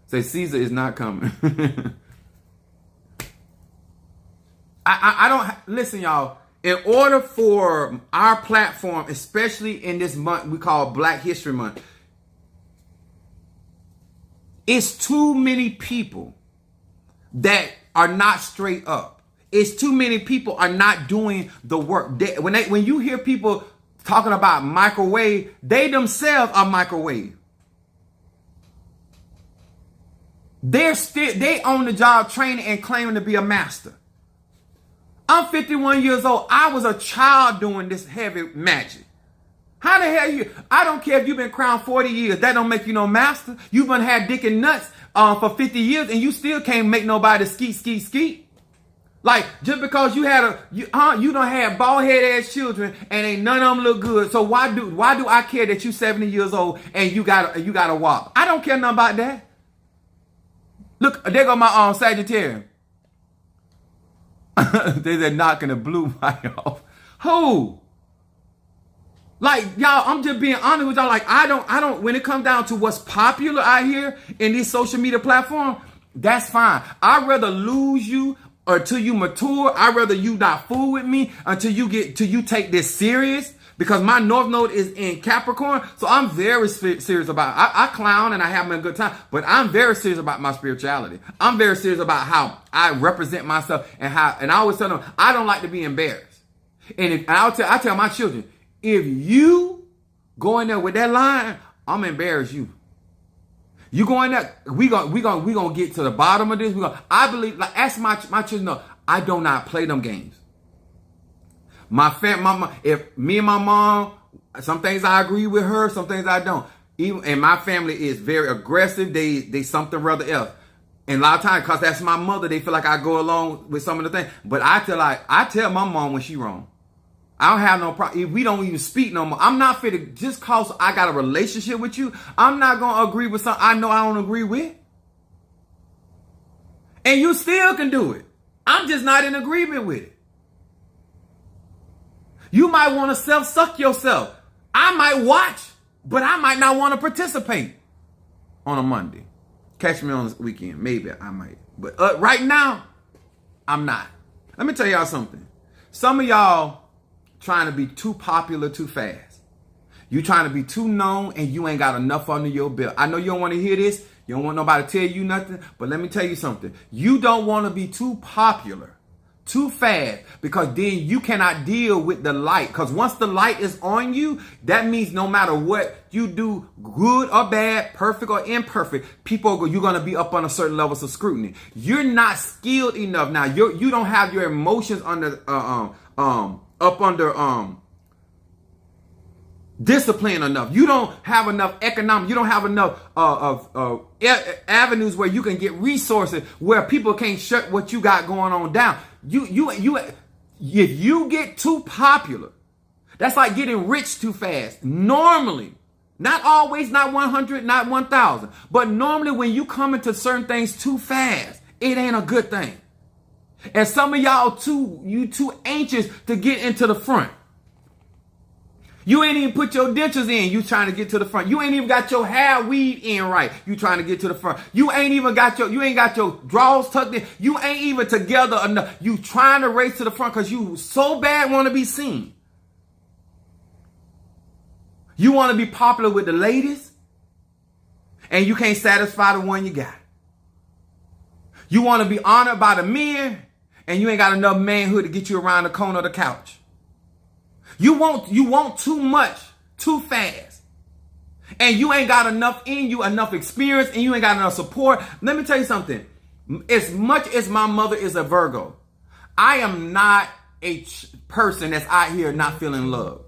Say Caesar is not coming. I don't listen, y'all. In order for our platform, especially in this month we call Black History Month, it's too many people that are not straight up. It's too many people are not doing the work. When you hear people talking about microwave, they themselves are microwave. They on the job training and claiming to be a master. I'm 51 years old. I was a child doing this heavy magic. How the hell I don't care if you've been crowned 40 years. That don't make you no master. You've been had dick and nuts for 50 years and you still can't make nobody skeet. Like, just because you don't have bald head ass children and ain't none of them look good. So why do I care that you 70 years old and you got a walk? I don't care nothing about that. Look, there go my Sagittarius. They're knocking the blue light off. Who? Like, y'all, I'm just being honest with y'all. Like, I don't, when it comes down to what's popular out here in these social media platforms, that's fine. I'd rather lose you until you mature. I'd rather you not fool with me until you take this serious. Because my North Node is in Capricorn. So I'm very serious about it. I clown and I have a good time. But I'm very serious about my spirituality. I'm very serious about how I represent myself and I always tell them, I don't like to be embarrassed. And I tell my children, if you go in there with that line, I'm gonna embarrass you. You go in there, we gonna get to the bottom of this. I believe, like, ask my children, no, I do not play them games. If me and my mom, some things I agree with her, some things I don't. And my family is very aggressive. They something rather else. And a lot of times, because that's my mother, they feel like I go along with some of the things. But I tell my mom when she wrong. I don't have no problem. If we don't even speak no more, I'm not fit to, just cause I got a relationship with you, I'm not going to agree with something I know I don't agree with. And you still can do it. I'm just not in agreement with it. You might want to self-suck yourself. I might watch, but I might not want to participate on a Monday. Catch me on this weekend. Maybe I might. But right now, I'm not. Let me tell y'all something. Some of y'all trying to be too popular too fast. You trying to be too known and you ain't got enough under your belt. I know you don't want to hear this. You don't want nobody to tell you nothing. But let me tell you something. You don't want to be too popular too fast, because then you cannot deal with the light. Because once the light is on you, that means no matter what you do, good or bad, perfect or imperfect, you're going to be up on a certain levels of scrutiny. You're not skilled enough now. You don't have your emotions under up under discipline enough. You don't have enough economic. You don't have enough avenues where you can get resources where people can't shut what you got going on down. If you get too popular, that's like getting rich too fast. Normally, not always, not 100, not 1,000, but normally when you come into certain things too fast, it ain't a good thing. And some of y'all too anxious to get into the front. You ain't even put your dentures in. You trying to get to the front. You ain't even got your hair weave in right. You trying to get to the front. You ain't got your drawers tucked in. You ain't even together enough. You trying to race to the front because you so bad want to be seen. You want to be popular with the ladies, and you can't satisfy the one you got. You want to be honored by the men, and you ain't got enough manhood to get you around the corner of the couch. You want too much, too fast. And you ain't got enough in you, enough experience, and you ain't got enough support. Let me tell you something. As much as my mother is a Virgo, I am not a person that's out here not feeling love.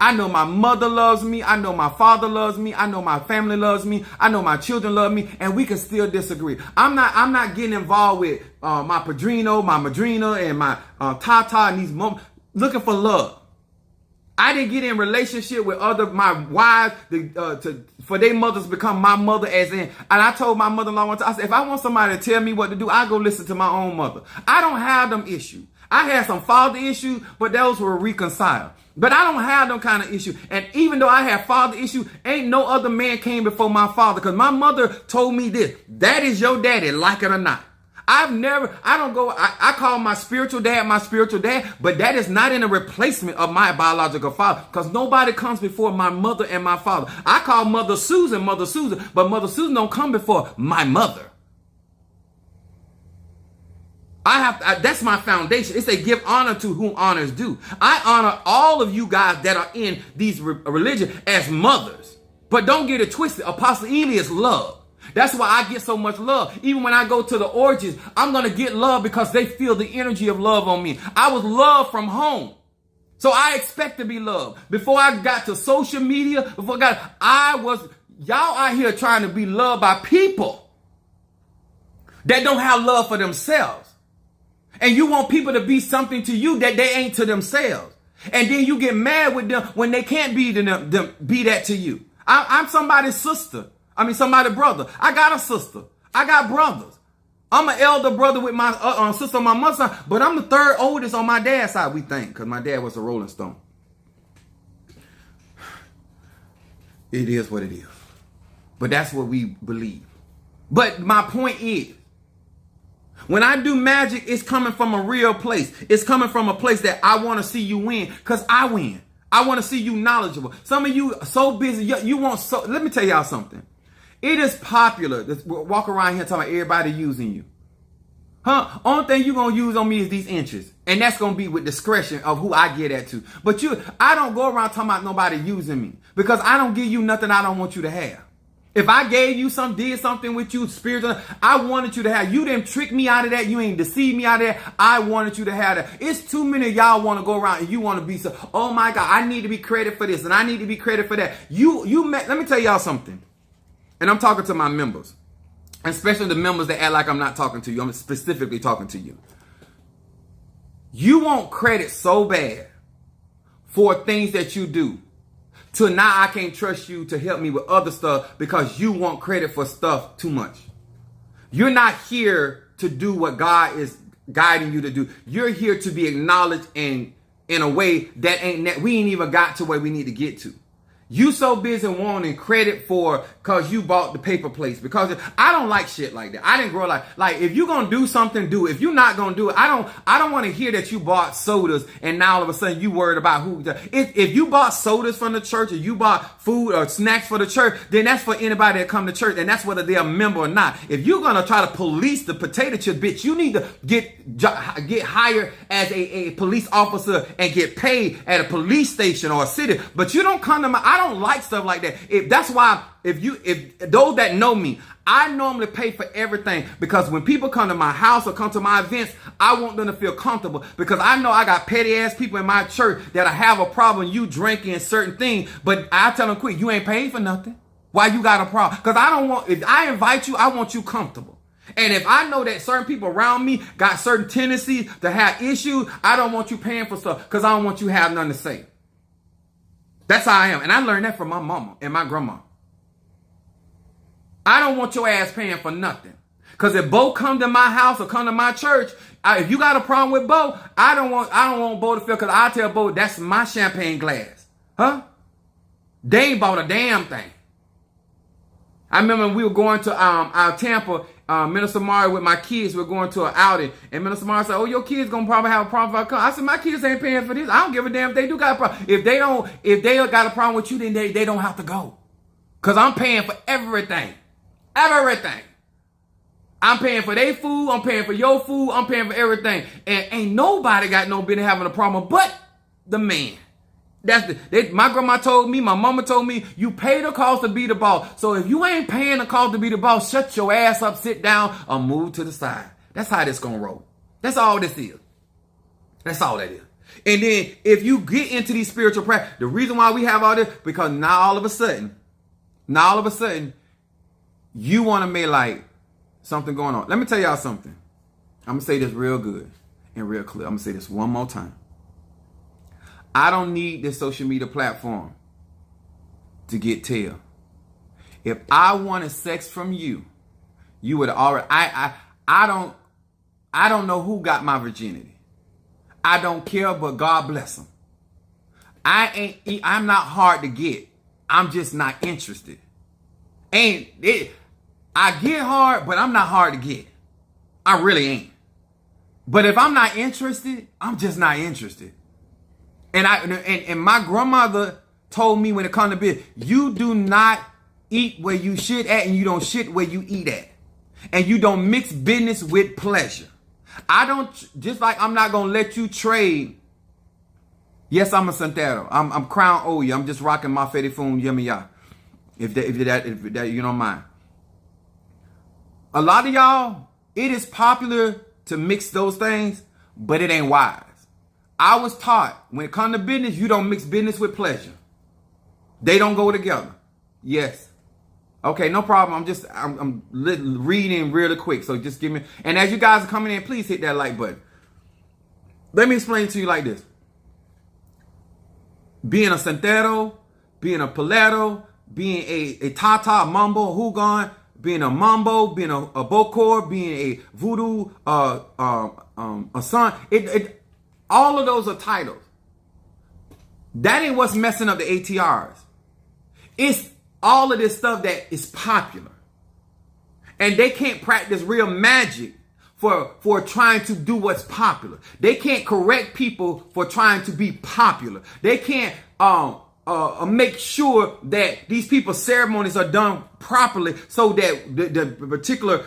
I know my mother loves me. I know my father loves me. I know my family loves me. I know my children love me, and we can still disagree. I'm not getting involved with my padrino, my madrina, and my tata and these moms looking for love. I didn't get in relationship with my wives for their mothers to become my mother as in. And I told my mother-in-law one time, I said, if I want somebody to tell me what to do, I go listen to my own mother. I don't have them issues. I had some father issues, but those were reconciled. But I don't have them kind of issues. And even though I have father issues, ain't no other man came before my father. Because my mother told me this: that is your daddy, like it or not. I call my spiritual dad, but that is not in a replacement of my biological father, because nobody comes before my mother and my father. I call Mother Susan, but Mother Susan don't come before my mother. That's my foundation. It say give honor to whom honor is due. I honor all of you guys that are in these religions as mothers, but don't get it twisted. Apostle Ely is love. That's why I get so much love. Even when I go to the orgies, I'm going to get love because they feel the energy of love on me. I was loved from home, so I expect to be loved. Before I got to social media, y'all out here trying to be loved by people that don't have love for themselves. And you want people to be something to you that they ain't to themselves. And then you get mad with them when they can't be that to you. I'm somebody's sister. Somebody's brother. I got a sister. I got brothers. I'm an elder brother with my sister on my mother's side, but I'm the third oldest on my dad's side, we think, because my dad was a Rolling Stone. It is what it is. But that's what we believe. But my point is, when I do magic, it's coming from a real place. It's coming from a place that I want to see you win, because I win. I want to see you knowledgeable. Some of you are so busy. Let me tell y'all something. It is popular to walk around here talking about everybody using you. Only thing you're going to use on me is these inches. And that's going to be with discretion of who I get at to. But I don't go around talking about nobody using me, because I don't give you nothing I don't want you to have. If I gave you did something with you spiritual, I wanted you to have. You didn't trick me out of that. You ain't deceive me out of that. I wanted you to have that. It's too many of y'all want to go around and you want to be so, oh my God, I need to be credited for this and I need to be credited for that. Let me tell y'all something. And I'm talking to my members, especially the members that act like I'm not talking to you. I'm specifically talking to you. You want credit so bad for things that you do, to now I can't trust you to help me with other stuff because you want credit for stuff too much. You're not here to do what God is guiding you to do. You're here to be acknowledged in a way that we ain't even got to where we need to get to. You so busy wanting credit for because you bought the paper plates. Because I don't like shit like that. I didn't grow like if you're gonna do something, do it. If you're not gonna do it, I don't want to hear that you bought sodas and now all of a sudden you worried about who. If you bought sodas from the church or you bought food or snacks for the church, then that's for anybody that come to church, and that's whether they're a member or not. If you're gonna try to police the potato chip, bitch, you need to get hired as a police officer and get paid at a police station or a city. But you don't come to I don't like stuff like that. That's why if those that know me, I normally pay for everything, because when people come to my house or come to my events, I want them to feel comfortable, because I know I got petty ass people in my church that have a problem you drinking certain things, but I tell them quick, you ain't paid for nothing. Why you got a problem? Because if I invite you, I want you comfortable. And if I know that certain people around me got certain tendencies to have issues, I don't want you paying for stuff because I don't want you to have nothing to say. That's how I am. And I learned that from my mama and my grandma. I don't want your ass paying for nothing. Because if Bo come to my house or come to my church, if you got a problem with Bo, I don't want Bo to feel, because I tell Bo that's my champagne glass. Huh? They ain't bought a damn thing. I remember we were going to our Tampa, Minister Mario with my kids. We were going to an outing, and Minister Mario said, "Oh, your kids gonna probably have a problem if I come." I said, "My kids ain't paying for this. I don't give a damn if they do got a problem. If they got a problem with you, then they don't have to go, cause I'm paying for everything, everything. I'm paying for their food. I'm paying for your food. I'm paying for everything, and ain't nobody got no business having a problem but the man." My grandma told me, my mama told me, you pay the cost to be the boss. So if you ain't paying the cost to be the boss, shut your ass up, sit down, or move to the side. That's how this gonna roll. That's all this is. That's all that is. And then if you get into these spiritual practices, the reason why we have all this, because now all of a sudden, you want to make like something going on. Let me tell y'all something. I'm gonna say this real good and real clear. I'm gonna say this one more time. I don't need this social media platform to get tail. If I wanted sex from you, you would already. I don't know who got my virginity. I don't care, but God bless them. I'm not hard to get. I'm just not interested. I get hard, but I'm not hard to get. I really ain't. But if I'm not interested, I'm just not interested. And my grandmother told me when it comes to business, you do not eat where you shit at, and you don't shit where you eat at. And you don't mix business with pleasure. Just like I'm not going to let you trade. Yes, I'm a Santero. I'm Crown Oya. I'm just rocking my Fetty Foom Yummy Ya. If that you don't mind. A lot of y'all, it is popular to mix those things, but it ain't wise. I was taught when it comes to business, you don't mix business with pleasure. They don't go together. Yes. Okay, no problem. I'm reading really quick. So just give me, and as you guys are coming in, please hit that like button. Let me explain to you like this. Being a Santero, being a Palero, being a Tata, Mambo, Hugon, being a Mambo, being a Bokor, being a Voodoo, a son, all of those are titles. That ain't what's messing up the ATRs. It's all of this stuff that is popular. And they can't practice real magic for trying to do what's popular. They can't correct people for trying to be popular. They can't make sure that these people's ceremonies are done properly so that the particular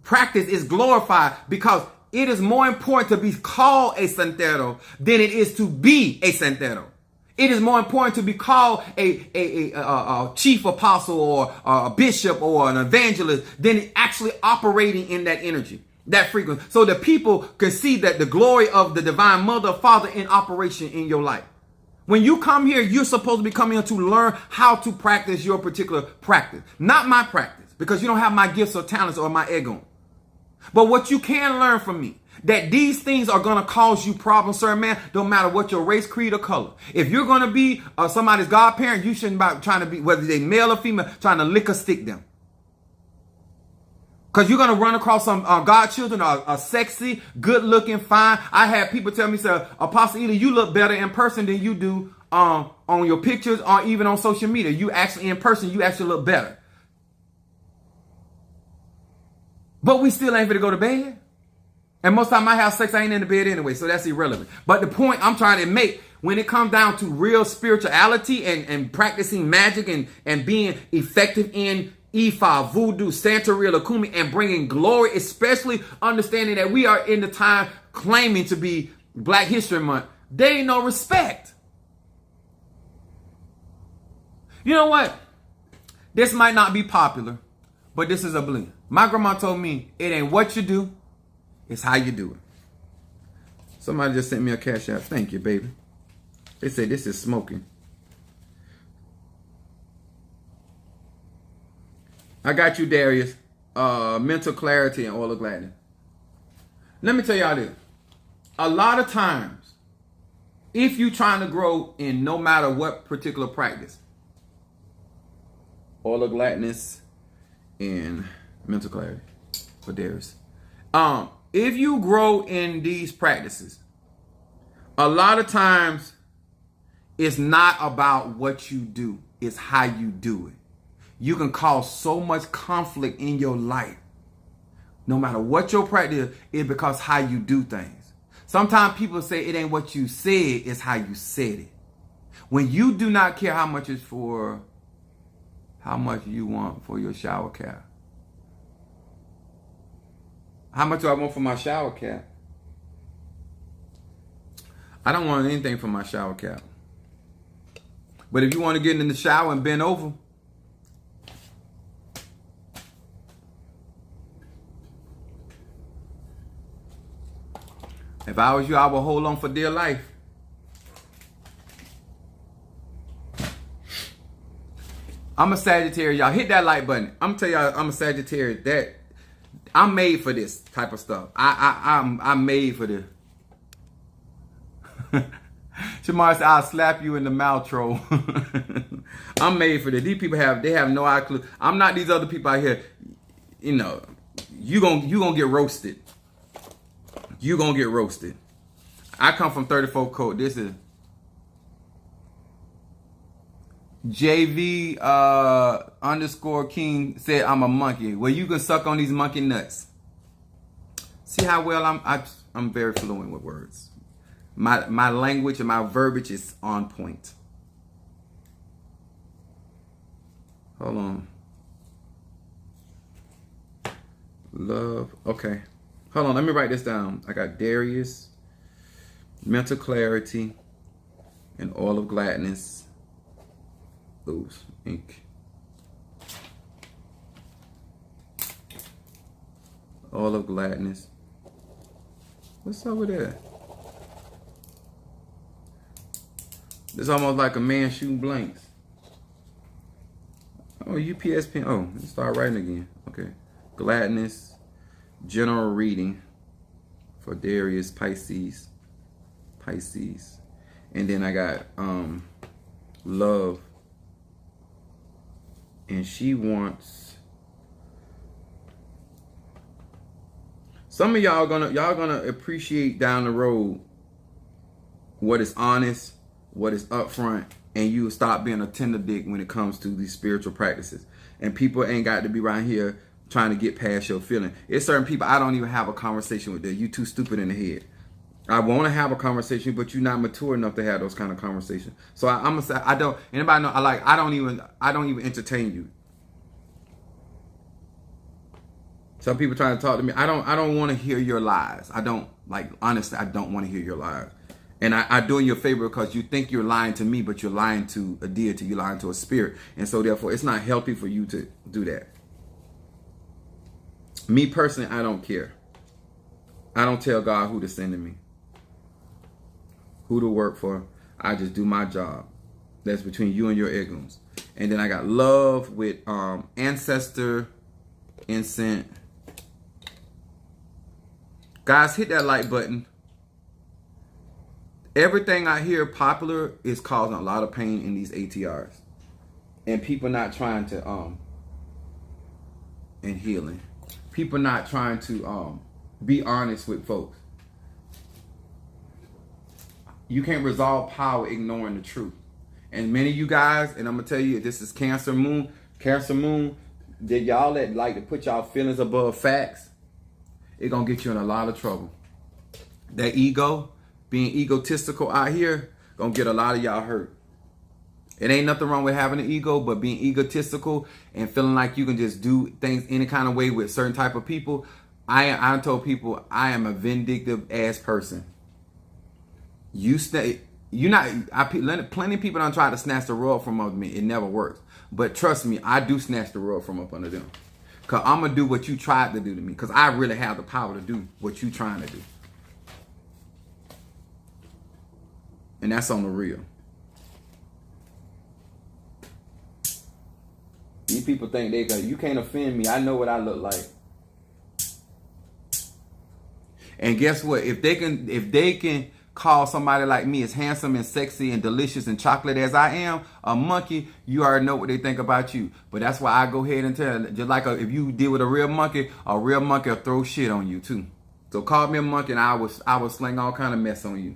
practice is glorified, because it is more important to be called a Santero than it is to be a Santero. It is more important to be called a chief apostle or a bishop or an evangelist than actually operating in that energy, that frequency. So the people can see that the glory of the divine mother, father in operation in your life. When you come here, you're supposed to be coming here to learn how to practice your particular practice, not my practice, because you don't have my gifts or talents or my ego. But what you can learn from me, that these things are going to cause you problems, sir, man, don't matter what your race, creed, or color. If you're going to be somebody's godparent, you shouldn't be trying to be, whether they male or female, trying to lick or stick them. Because you're going to run across some godchildren are sexy, good looking, fine. I had people tell me, sir, Apostle Ely, you look better in person than you do on your pictures or even on social media. You actually, in person, you actually look better. But we still ain't finna go to bed. And most time I have sex, I ain't in the bed anyway, so that's irrelevant. But the point I'm trying to make, when it comes down to real spirituality and practicing magic and being effective in Ifa, Voodoo, Santeria, Lakumi, and bringing glory, especially understanding that we are in the time claiming to be Black History Month, there ain't no respect. You know what? This might not be popular, but this is a blend. My grandma told me it ain't what you do, it's how you do it. Somebody just sent me a cash app. Thank you, baby. They say this is smoking. I got you, Darius. mental clarity and oil of gladness. Let me tell y'all this. A lot of times, if you're trying to grow in no matter what particular practice, oil of gladness and mental clarity for Darius. If you grow in these practices, a lot of times it's not about what you do, it's how you do it. You can cause so much conflict in your life. No matter what your practice is, because how you do things. Sometimes people say it ain't what you said, it's how you said it. When you do not care how much you want for your shower cap. How much do I want for my shower cap? I don't want anything for my shower cap. But if you want to get in the shower and bend over, if I was you, I would hold on for dear life. I'm a Sagittarius, y'all. Hit that like button. I'm gonna tell y'all, I'm a Sagittarius. That I'm made for this type of stuff. I'm made for this. Shamar said, I'll slap you in the mouth, troll. I'm made for this. These people have no clue. I'm not these other people out here. You know, you gonna get roasted. You gonna get roasted. I come from 34 Code. This is JV _ King said I'm a monkey. Well, you can suck on these monkey nuts. See how well I'm very fluent with words. My language and my verbiage is on point. Hold on. Love. Okay. Hold on. Let me write this down. I got Darius, mental clarity, and oil of gladness. Oops, ink. Oil of gladness. What's up with that? It's almost like a man shooting blanks. Oh, UPS pen. Oh, let's start writing again. Okay. Gladness. General reading for Darius, Pisces. And then I got love. And she wants, some of y'all gonna appreciate down the road what is honest, what is upfront, and you stop being a tender dick when it comes to these spiritual practices. And people ain't got to be around here trying to get past your feeling. It's certain people I don't even have a conversation with. You too stupid in the head. I want to have a conversation, but you're not mature enough to have those kind of conversations. So I'm gonna say, I don't. Anybody know? I don't even entertain you. Some people trying to talk to me. I don't want to hear your lies. Honestly, I don't want to hear your lies. And I doing you a favor because you think you're lying to me, but you're lying to a deity. You're lying to a spirit. And so therefore, it's not healthy for you to do that. Me personally, I don't care. I don't tell God who to send to me, who to work for. I just do my job. That's between you and your ignorance. And then I got love with ancestor, incense. Guys, hit that like button. Everything I hear popular is causing a lot of pain in these ATRs. And people not trying to and healing. People not trying to be honest with folks. You can't resolve power ignoring the truth. And many of you guys, and I'm gonna tell you, this is Cancer Moon. Cancer Moon, that y'all that like to put y'all feelings above facts, it's gonna get you in a lot of trouble. That ego, being egotistical out here, gonna get a lot of y'all hurt. It ain't nothing wrong with having an ego, but being egotistical and feeling like you can just do things any kind of way with certain type of people. I told people I am a vindictive ass person. Plenty of people don't try to snatch the rug from under me. It never works. But trust me, I do snatch the rug from up under them. Because I'm going to do what you tried to do to me. Because I really have the power to do what you trying to do. And that's on the real. These people think you can't offend me. I know what I look like. And guess what? If they can call somebody like me as handsome and sexy and delicious and chocolate as I am a monkey, you already know what they think about you. But that's why I go ahead and tell, just like if you deal with a real monkey will throw shit on you too. So call me a monkey and I will sling all kind of mess on you.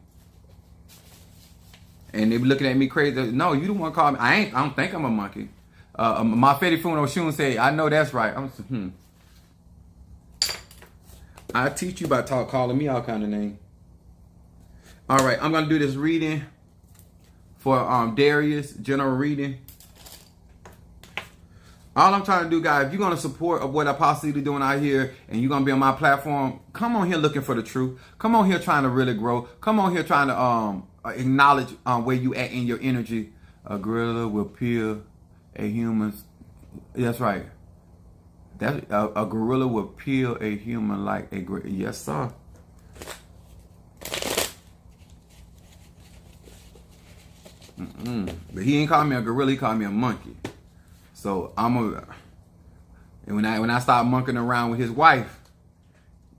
And they be looking at me crazy. No, you don't want to call me. I don't think I'm a monkey. My Fetty Funo Shun said, I know that's right. I teach you about calling me all kind of names. All right, I'm gonna do this reading for Darius, general reading. All I'm trying to do, guys, if you're gonna support of what I possibly doing out here, and you're gonna be on my platform, come on here looking for the truth. Come on here trying to really grow. Come on here trying to acknowledge where you at in your energy. A gorilla will peel a human. That's right. That a gorilla will peel a human like a gorilla. Yes, sir. But he ain't called me a gorilla. He called me a monkey. So and when I start monkeying around with his wife,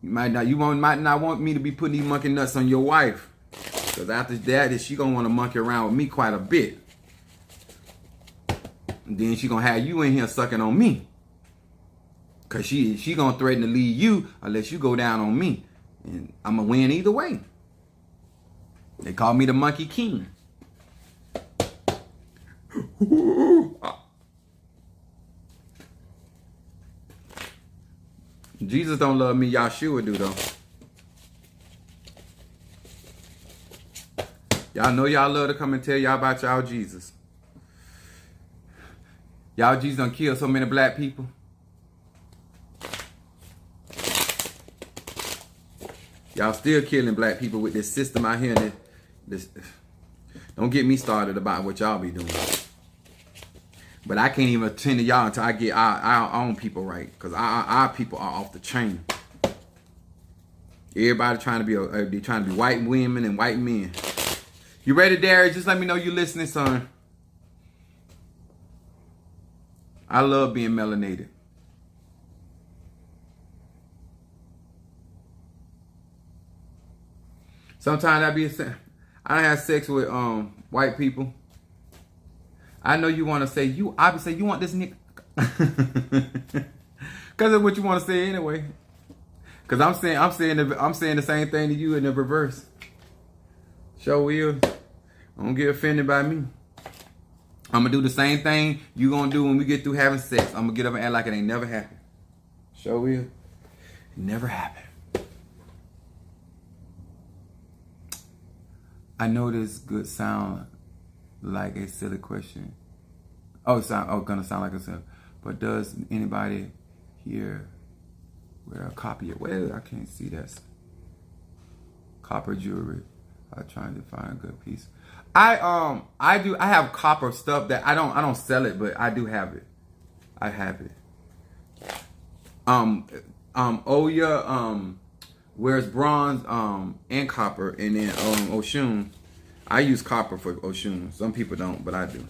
you might not want me to be putting these monkey nuts on your wife, because after that, she gonna want to monkey around with me quite a bit. And then she gonna have you in here sucking on me, cause she gonna threaten to leave you unless you go down on me, and I'm gonna win either way. They call me the Monkey King. Jesus don't love me, Yahshua do though. Y'all know y'all love to come and tell y'all about y'all Jesus. Y'all Jesus done killed so many black people. Y'all still killing black people with this system out here. Don't get me started about what y'all be doing. But I can't even attend to y'all until I get our own people right. Because our people are off the chain. Everybody trying to be white women and white men. You ready, Darius? Just let me know you listening, son. I love being melanated. Sometimes I have sex with white people. I know you want to say I say you want this nigga, cause of what you want to say anyway. Cause I'm saying the same thing to you in the reverse. Sure will. Don't get offended by me. I'm gonna do the same thing you gonna do when we get through having sex. I'm gonna get up and act like it ain't never happened. Sure will. It never happened. I know this could sound like a silly question. Gonna sound like a silly. But does anybody here wear a copy of? Well, I can't see that. Copper jewelry. I'm trying to find a good piece. I have copper stuff that I don't sell it, but I do have it. I have it. Oya wears bronze and copper, and then Oshun. I use copper for Oshun. Some people don't, but I do.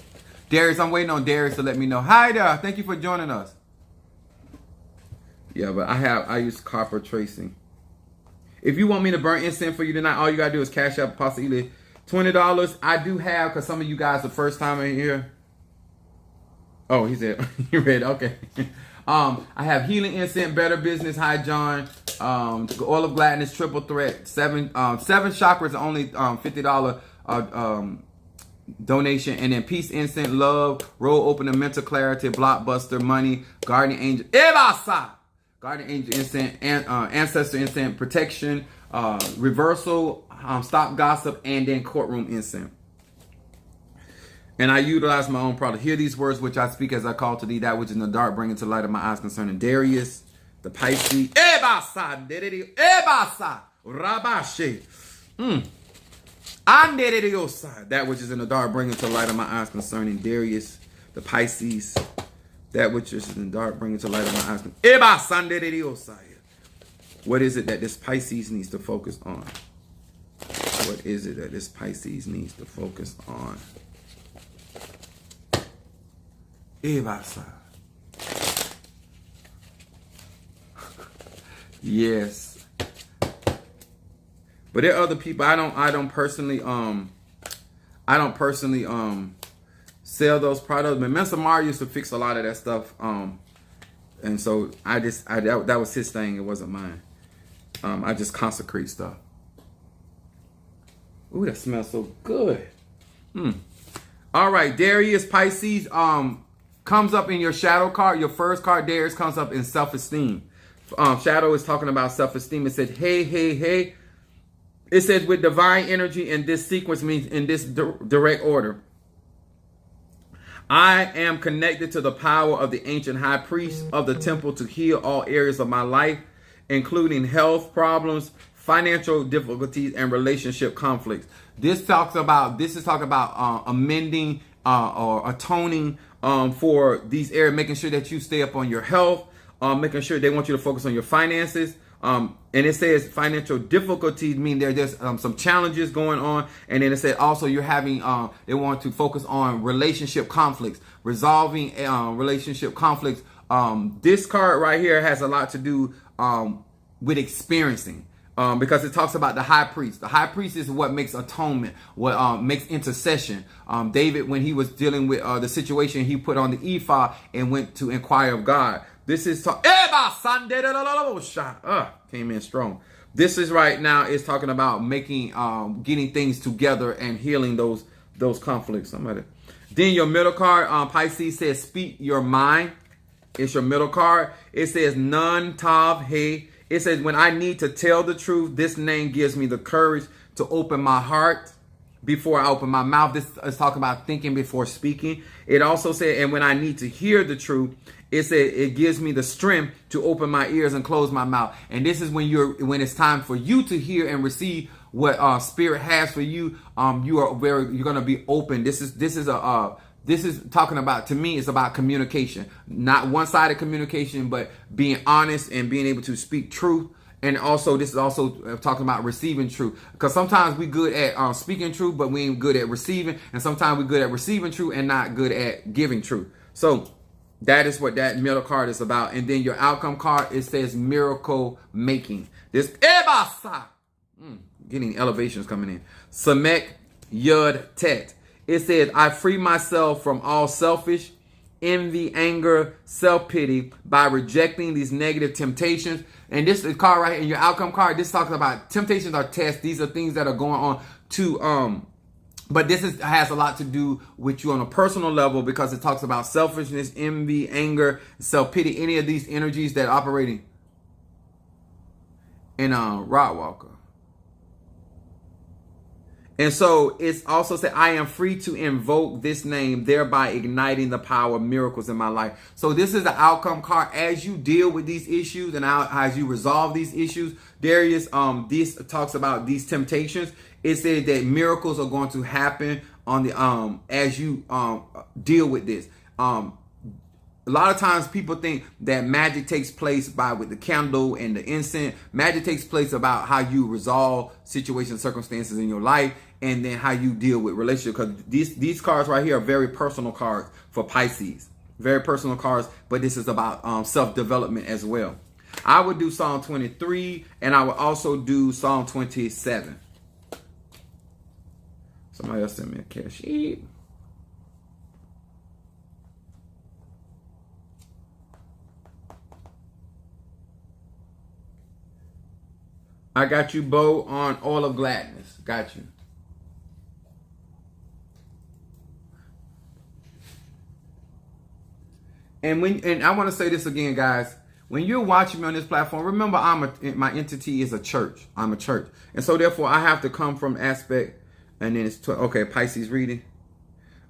Darius, I'm waiting on Darius to let me know. Hi there. Thank you for joining us. Yeah, but I use copper tracing. If you want me to burn incense for you tonight, all you gotta do is cash out Apostle Ely $20. I do have, because some of you guys the first time in here. Oh, he said you ready? Okay. I have healing incense, better business, Hi John, oil of gladness, triple threat, seven chakras, only $50 donation, and then peace incense, love, roll opener, mental clarity, blockbuster, money, guardian angel, guardian angel incense, and ancestor incense, protection, reversal, stop gossip, and then courtroom incense. And I utilize my own product. Hear these words which I speak as I call to thee, that which is in the dark, bring into light of my eyes concerning Darius, the Pisces. Ebasa, Rabashe. That which is in the dark, bring into light of my eyes concerning Darius, the Pisces. That which is in the dark, bring into light of my eyes. What is it that this Pisces needs to focus on? What is it that this Pisces needs to focus on? Yes. But there are other people. I don't personally sell those products. But Mr. Mario used to fix a lot of that stuff. And so that was his thing. It wasn't mine. I just consecrate stuff. Ooh, that smells so good. All right, Darius Pisces comes up in your shadow card. Your first card, Darius, comes up in self-esteem. Shadow is talking about self-esteem. It said, hey, hey, hey. It says with divine energy, and this sequence means in this direct order. I am connected to the power of the ancient high priest of the temple to heal all areas of my life, including health problems, financial difficulties, and relationship conflicts. This is talking about amending or atoning for these areas, making sure that you stay up on your health, making sure they want you to focus on your finances. And it says financial difficulties mean there's some challenges going on. And then it said also you're having, they want to focus on relationship conflicts, resolving relationship conflicts. This card right here has a lot to do with experiencing. Because it talks about the high priest. The high priest is what makes atonement, what makes intercession. David, when he was dealing with the situation, he put on the ephod and went to inquire of God. This is came in strong. This is right now is talking about making, getting things together and healing those conflicts. Somebody. Then your middle card, Pisces says, speak your mind. It's your middle card. It says Nun Tav He. It says, when I need to tell the truth, this name gives me the courage to open my heart before I open my mouth. This is talking about thinking before speaking. It also said, and when I need to hear the truth, it said it gives me the strength to open my ears and close my mouth. And this is when it's time for you to hear and receive what Spirit has for you. You're going to be open. This is talking about, to me, it's about communication, not one-sided communication, but being honest and being able to speak truth. And also, this is also talking about receiving truth, because sometimes we good at speaking truth, but we ain't good at receiving. And sometimes we're good at receiving truth and not good at giving truth. So that is what that middle card is about. And then your outcome card, it says miracle making. This getting elevations coming in. Samek Yud Tet. It says, I free myself from all selfish, envy, anger, self-pity by rejecting these negative temptations. And this is card right here in your outcome card. This talks about temptations are tests. These are things that are going on to, but this has a lot to do with you on a personal level, because it talks about selfishness, envy, anger, self-pity, any of these energies that are operating in Rod Walker. And so it's also said, I am free to invoke this name, thereby igniting the power of miracles in my life. So this is the outcome card. As you deal with these issues and as you resolve these issues, Darius, this talks about these temptations. It says that miracles are going to happen on the as you deal with this. A lot of times people think that magic takes place with the candle and the incense. Magic takes place about how you resolve situations, circumstances in your life, and then how you deal with relationships. Because these cards right here are very personal cards for Pisces. Very personal cards, but this is about self-development as well. I would do Psalm 23, and I would also do Psalm 27. Somebody else sent me a cash sheet. I got you, Bo, on Oil of Gladness. Got you. And I want to say this again, guys. When you're watching me on this platform, remember my entity is a church. I'm a church. And so therefore I have to come from aspect, and then it's, okay, Pisces reading.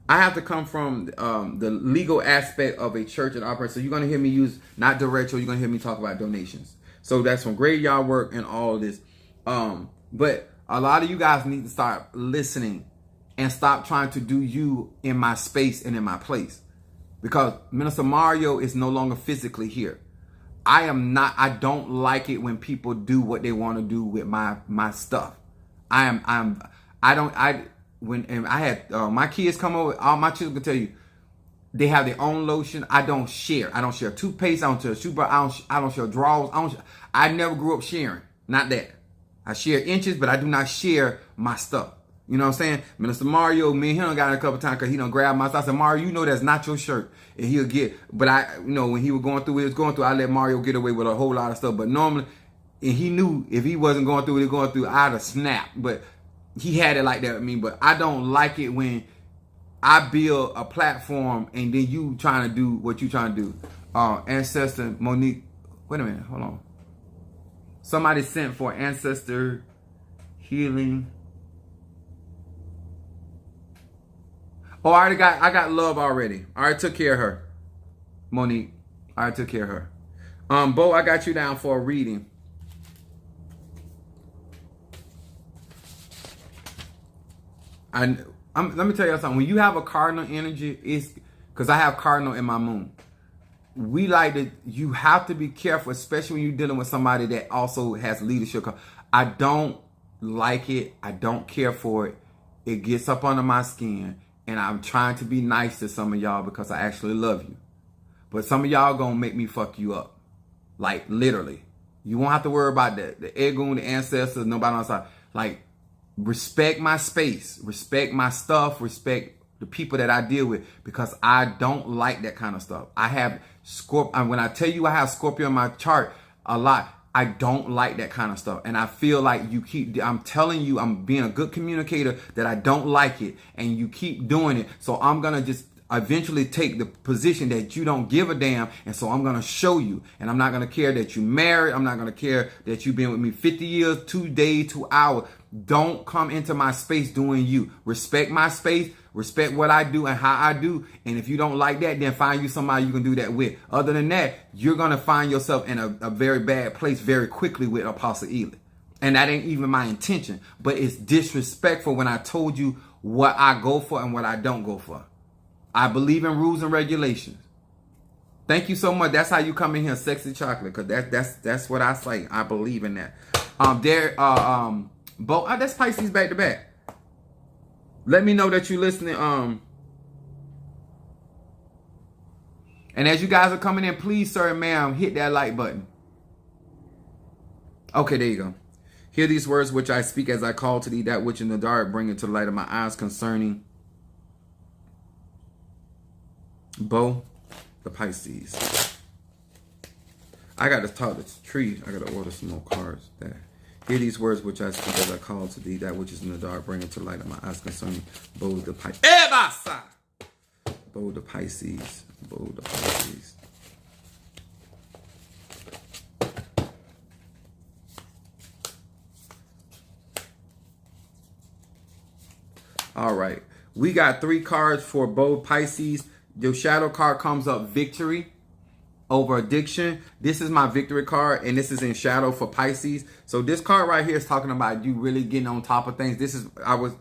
I have to come from the legal aspect of a church and operate. So you're going to hear me use not direct, or you're going to hear me talk about donations. So that's from graveyard work and all of this. But a lot of you guys need to start listening and stop trying to do you in my space and in my place. Because Minister Mario is no longer physically here. I don't like it when people do what they want to do with my stuff. When I had my kids come over, all my children can tell you, They have their own lotion. I don't share. I don't share toothpaste. I don't share toothbrush. I don't share drawers. I never grew up sharing. Not that. I share inches, but I do not share my stuff. You know what I'm saying? Minister Mario, me and him got it a couple times because he done grabbed my stuff. I said, Mario, you know that's not your shirt. And he'll get, but when he was going through, I let Mario get away with a whole lot of stuff. But normally, and he knew if he wasn't going through what he was going through, I'd have snapped. But he had it like that with me. But I don't like it when I build a platform and then you trying to do what you trying to do. Ancestor Monique, wait a minute, hold on. Somebody sent for ancestor healing. Oh, I got love already. I already took care of her. Monique, I already took care of her. Bo, I got you down for a reading. Let me tell you something. When you have a cardinal energy, it's because I have cardinal in my moon. You have to be careful, especially when you're dealing with somebody that also has leadership. I don't like it. I don't care for it. It gets up under my skin. And I'm trying to be nice to some of y'all because I actually love you. But some of y'all gonna make me fuck you up. Like, literally. You won't have to worry about the Egun, the ancestors, nobody outside. Like, respect my space. Respect my stuff. Respect the people that I deal with. Because I don't like that kind of stuff. I have Scorpio. When I tell you I have Scorpio in my chart a lot, I don't like that kind of stuff. And I feel like I'm telling you, I'm being a good communicator that I don't like it. And you keep doing it. So I'm going to just eventually take the position that you don't give a damn. And so I'm going to show you. And I'm not going to care that you married. I'm not going to care that you've been with me 50 years, 2 days, 2 hours. Don't come into my space doing you. Respect my space. Respect what I do and how I do. And if you don't like that, then find you somebody you can do that with. Other than that, you're going to find yourself in a very bad place very quickly with Apostle Ely. And that ain't even my intention. But it's disrespectful when I told you what I go for and what I don't go for. I believe in rules and regulations. Thank you so much. That's how you come in here, Sexy Chocolate. Because that's what I say. I believe in that. That's Pisces back to back. Let me know that you're listening. And as you guys are coming in, please, sir and ma'am, hit that like button. Okay, there you go. Hear these words which I speak as I call to thee, that which in the dark bring into the light of my eyes concerning Bo, the Pisces. I got to talk to the tree. I got to order some more cards there. Hear these words which I speak as I call to thee, that which is in the dark, bring into light of my eyes concerning Bo the Pisces. Bo the Pisces. Bo the Pisces. All right. We got 3 cards for Bo Pisces. Your shadow card comes up victory over addiction. This is my victory card, and this is in shadow for Pisces. So this card right here is talking about you really getting on top of things. I would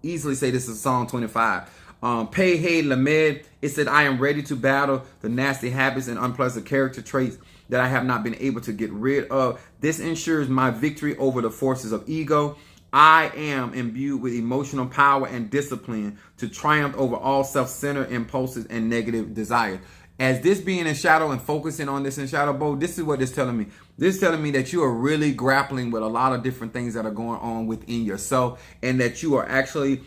easily say this is Psalm 25. Pei Hey Lamed, it said, I am ready to battle the nasty habits and unpleasant character traits that I have not been able to get rid of. This ensures my victory over the forces of ego. I am imbued with emotional power and discipline to triumph over all self-centered impulses and negative desires. As this being in shadow and focusing on this in shadow, Bo, this is what it's telling me. This is telling me that you are really grappling with a lot of different things that are going on within yourself, and that you are actually,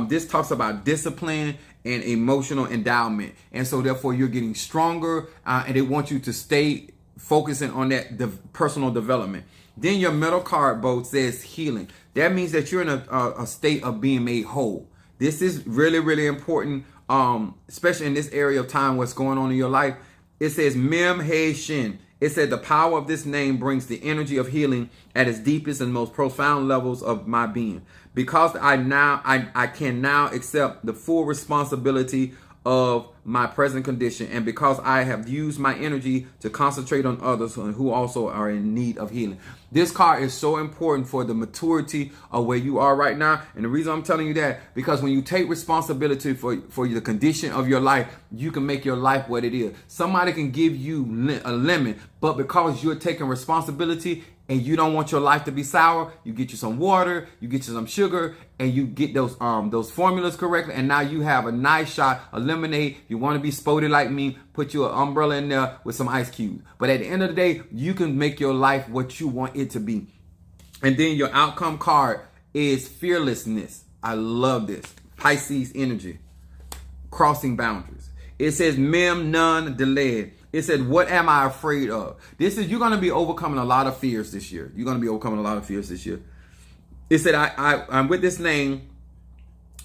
this talks about discipline and emotional endowment. And so therefore you're getting stronger, and they want you to stay focusing on that personal development. Then your middle card, Bo, says healing. That means that you're in a state of being made whole. This is really, really important. Especially in this area of time, what's going on in your life. It says Mem He Shin. It said the power of this name brings the energy of healing at its deepest and most profound levels of my being. Because I can now accept the full responsibility of my present condition, and because I have used my energy to concentrate on others who also are in need of healing. This card is so important for the maturity of where you are right now. And the reason I'm telling you that, because when you take responsibility for the condition of your life, you can make your life what it is. Somebody can give you a lemon, but because you're taking responsibility and you don't want your life to be sour, you get you some water, you get you some sugar, and you get those formulas correctly, and now you have a nice shot of lemonade. You want to be spotty like me, put you an umbrella in there with some ice cubes. But at the end of the day, you can make your life what you want it to be. And then your outcome card is fearlessness. I love this. Pisces energy. Crossing boundaries. It says mem none delayed. It said, what am I afraid of? You're going to be overcoming a lot of fears this year. You're going to be overcoming a lot of fears this year. It said, I'm with this name,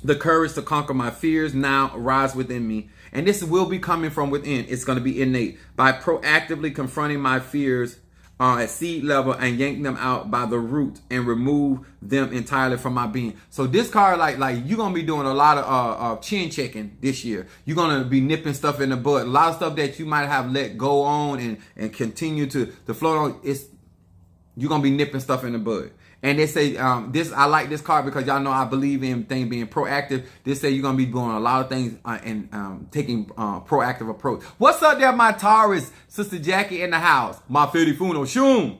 the courage to conquer my fears now arise within me. And this will be coming from within. It's going to be innate. By proactively confronting my fears at seed level and yank them out by the root and remove them entirely from my being. So this card, like you're gonna be doing a lot of chin checking this year. You're gonna be nipping stuff in the bud. A lot of stuff that you might have let go on and continue to float on. You're gonna be nipping stuff in the bud. And they say I like this card because y'all know I believe in things being proactive. They say you're gonna be doing a lot of things and taking proactive approach. What's up there, my Taurus? Sister Jackie in the house. My Fedi Funo Shum.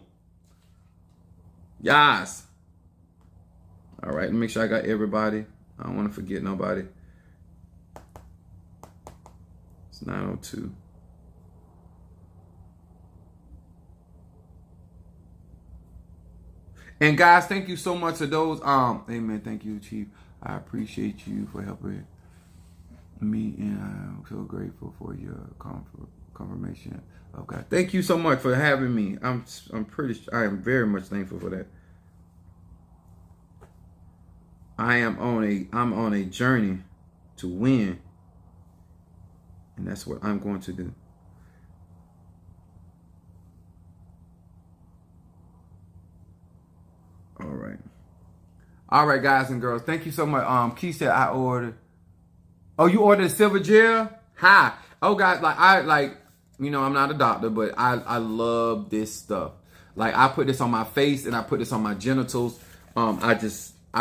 Yes. All right, let me make sure I got everybody. I don't want to forget nobody. It's 9:02. And guys, thank you so much to those. Amen. Thank you, Chief. I appreciate you for helping me, and I'm so grateful for your confirmation of God. Thank you so much for having me. I am very much thankful for that. I'm on a journey to win, and that's what I'm going to do. All right, guys and girls. Thank you so much. Key said I ordered. Oh, you ordered a silver gel? Hi. Oh, guys, I'm not a doctor, but I love this stuff. Like, I put this on my face and I put this on my genitals. I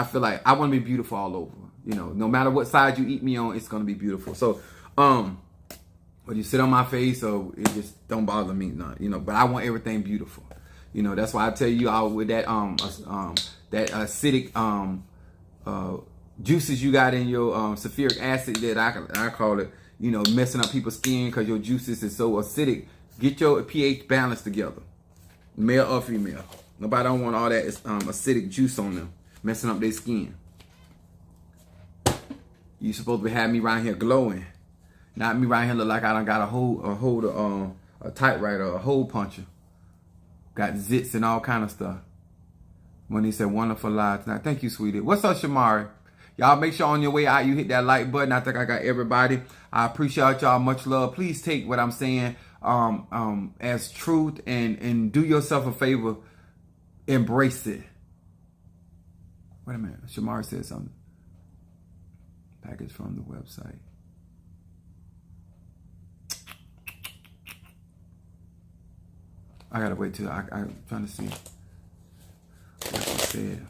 feel like I want to be beautiful all over. No matter what side you eat me on, it's gonna be beautiful. So, when you sit on my face, so it just don't bother me, but I want everything beautiful. That's why I tell you all with that that acidic juices you got in your sulfuric acid that I call it, messing up people's skin because your juices is so acidic. Get your pH balance together, male or female. Nobody don't want all that acidic juice on them, messing up their skin. You supposed to have me around here glowing, not me around here look like I done got a typewriter or a hole puncher. Got zits and all kind of stuff. When he said wonderful live tonight. Thank you, sweetie. What's up, Shamari? Y'all make sure on your way out you hit that like button. I think I got everybody. I appreciate y'all. Much love. Please take what I'm saying as truth and do yourself a favor. Embrace it. Wait a minute. Shamari said something. Package from the website. I gotta wait till I'm trying to see what she said.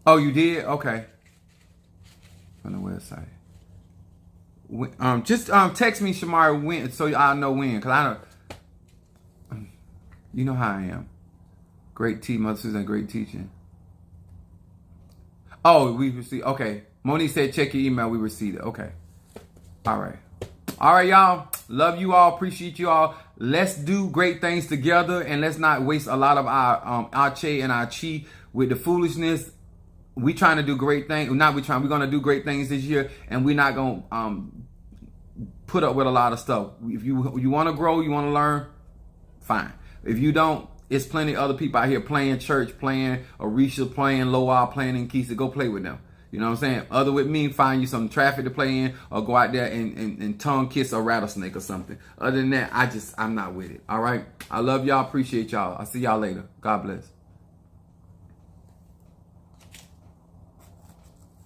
Oh, you did? Okay. From the website. Just text me, Shamari, when, so I'll know when, cause I don't. You know how I am. Great tea, Mother Susan, great teaching. Oh, we received. Okay. Monique said, check your email. We received it. Okay. All right. All right, y'all. Love you all. Appreciate you all. Let's do great things together, and let's not waste a lot of our che and our chi with the foolishness. We trying to do great things. We're going to do great things this year, and we're not going to put up with a lot of stuff. If you want to grow, you want to learn, fine. If you don't, it's plenty of other people out here playing church, playing Orisha, playing Loa, playing Nkisa. Go play with them. You know what I'm saying? Other with me, find you some traffic to play in, or go out there and tongue kiss a rattlesnake or something. Other than that, I'm not with it. All right? I love y'all. Appreciate y'all. I'll see y'all later. God bless.